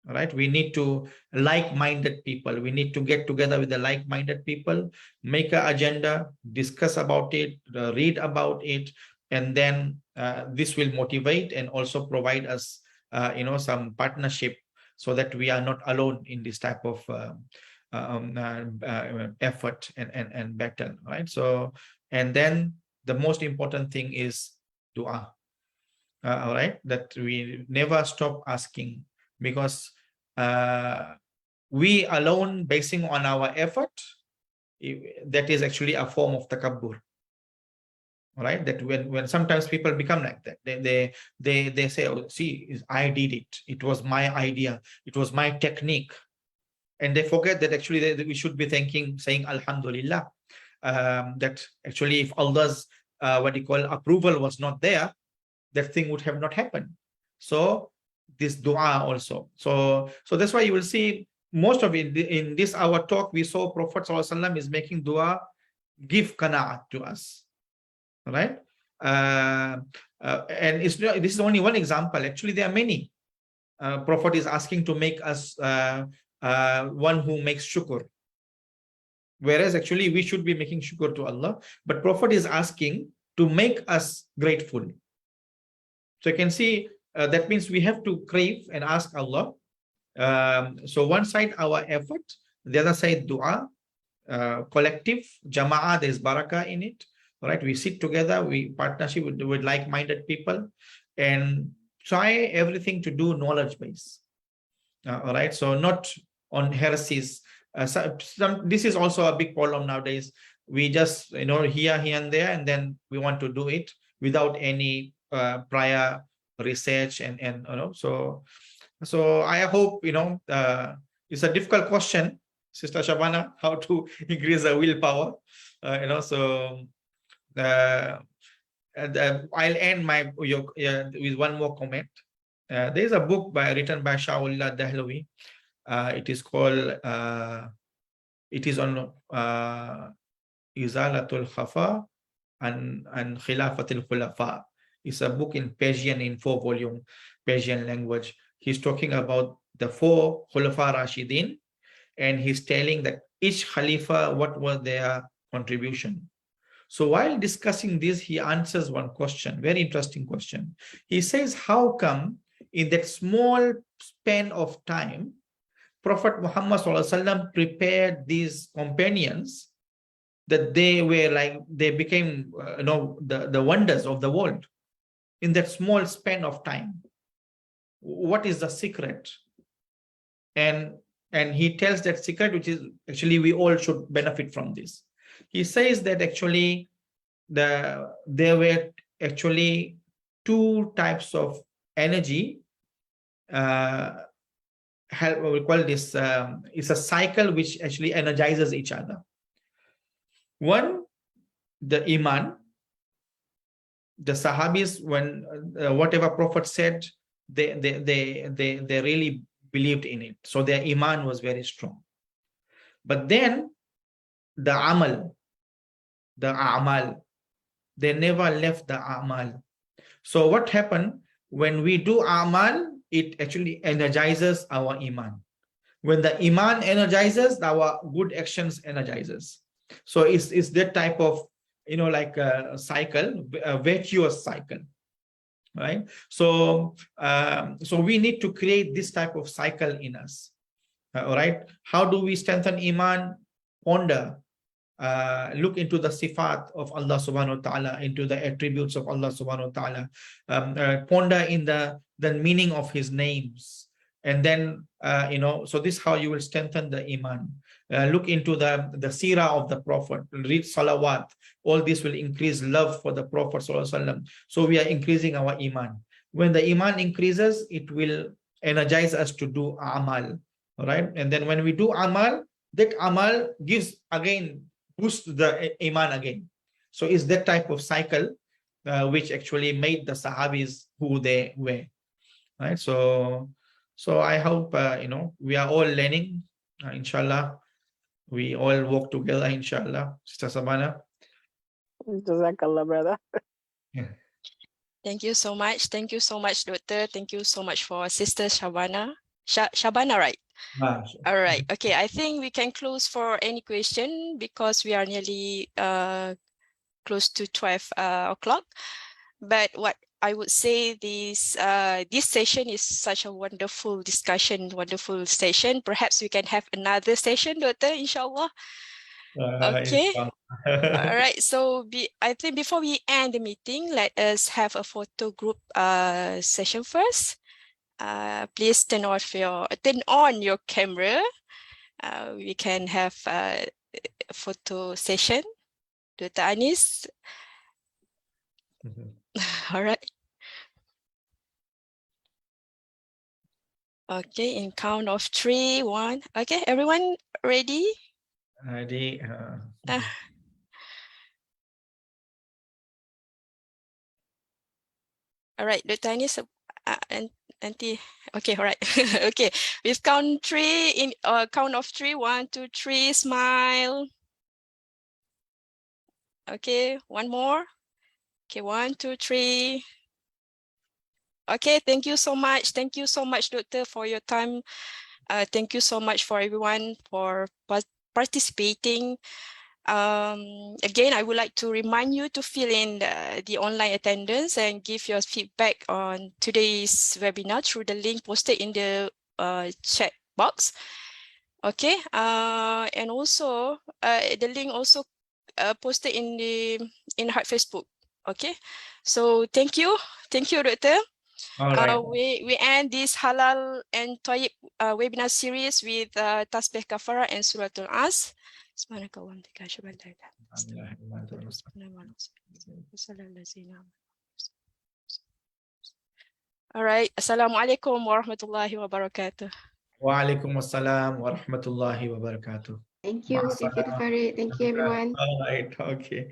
all right? We need to like-minded people, we need to get together with the like-minded people, make an agenda, discuss about it, read about it, and then this will motivate and also provide us some partnership, so that we are not alone in this type of effort and battle, right? So, and then the most important thing is dua, all right? That we never stop asking, because we alone basing on our effort, that is actually a form of takabbur, right? That when sometimes people become like that, they say, oh, see, I did it, it was my idea, it was my technique, and they forget that actually we should be saying alhamdulillah, that actually if Allah's what you call approval was not there, that thing would have not happened. So this dua also, so that's why you will see most of it in this our talk, we saw Prophet ﷺ is making dua, give qana'at to us, right? And this is only one example, actually there are many. Prophet is asking to make us one who makes shukr, whereas actually we should be making shukr to Allah, but Prophet is asking to make us grateful. So you can see that means we have to crave and ask Allah. So one side our effort, the other side dua, collective jama'ah, there's barakah in it, all right? We sit together, we partnership with like-minded people, and try everything to do knowledge base. All right, so not on heresies. This is also a big problem nowadays. We just, here and there, and then we want to do it without any prior research and so I hope it's a difficult question, Sister Shabana, how to increase the willpower. I'll end with one more comment. There is a book written by Shaulillah Dahlawi. It is called, it is on Izalatul Khafa and Khilafatul Khulafa. It's a book in Persian, in 4-volume Persian language. He's talking about the 4 Khulafa Rashidin, and he's telling that each Khalifa, what was their contribution. So while discussing this, he answers one question, very interesting question. He says, how come in that small span of time, Prophet Muhammad SAW prepared these companions that they became the wonders of the world in that small span of time? What is the secret? And he tells that secret, which is actually we all should benefit from this. He says that actually there were actually 2 types of energy. We call this it's a cycle which actually energizes each other. One, the Iman, the Sahabis, when whatever Prophet said, they really believed in it. So their Iman was very strong. But then the Amal, the A'mal, they never left the Amal. So what happened when we do Amal, it actually energizes our Iman. When the Iman energizes, our good actions energizes. So it's that type of, like a cycle, a virtuous cycle, right? So we need to create this type of cycle in us. All right. How do we strengthen Iman? Ponder. Look into the sifat of Allah subhanahu wa ta'ala, into the attributes of Allah subhanahu wa ta'ala. Ponder in the meaning of his names. And then, so this is how you will strengthen the Iman. Look into the seerah of the Prophet, read salawat. All this will increase love for the Prophet sallallahu alaihi wasallam. So we are increasing our Iman. When the Iman increases, it will energize us to do Amal. All right. And then when we do Amal, that Amal gives again, boost the Iman again. So it's that type of cycle which actually made the Sahabis who they were. Right. So I hope we are all learning, inshallah. We all work together, inshallah. Sister Sabana. Jazakallah, brother. Yeah. Thank you so much. Thank you so much, Doctor. Thank you so much for Sister Shabana. Shabana, right? All right. Okay. I think we can close for any question because we are nearly close to 12 o'clock. But what I would say, this session is such a wonderful discussion, wonderful session. Perhaps we can have another session, Doctor, inshallah. Okay. All right. So I think before we end the meeting, let us have a photo group session first. Please turn on your camera. We can have a photo session. Dr. Anis. All right. Okay, in count of 3, 1. Okay, everyone ready? Ready. All right, Dr. Anis and Auntie. Okay, all right. Okay, with count 3 in count of 3, 1, 2, 3. Smile. Okay, one more. Okay, 1, 2, 3. Okay, thank you so much. Thank you so much, Doctor, for your time. Thank you so much for everyone for participating. Again, I would like to remind you to fill in the online attendance and give your feedback on today's webinar through the link posted in the chat box. Okay, and also the link also posted in the Heart Facebook. Okay, so thank you, Doctor. All right. We end this Halal and Toyyib webinar series with Tasbih Kafara and Suratul As. All right. Assalamualaikum warahmatullahi wabarakatuh. Wa alaikum assalam wa rahmatullahi wa barakatuh. Thank you, Farid. Thank you, everyone. All right. Okay.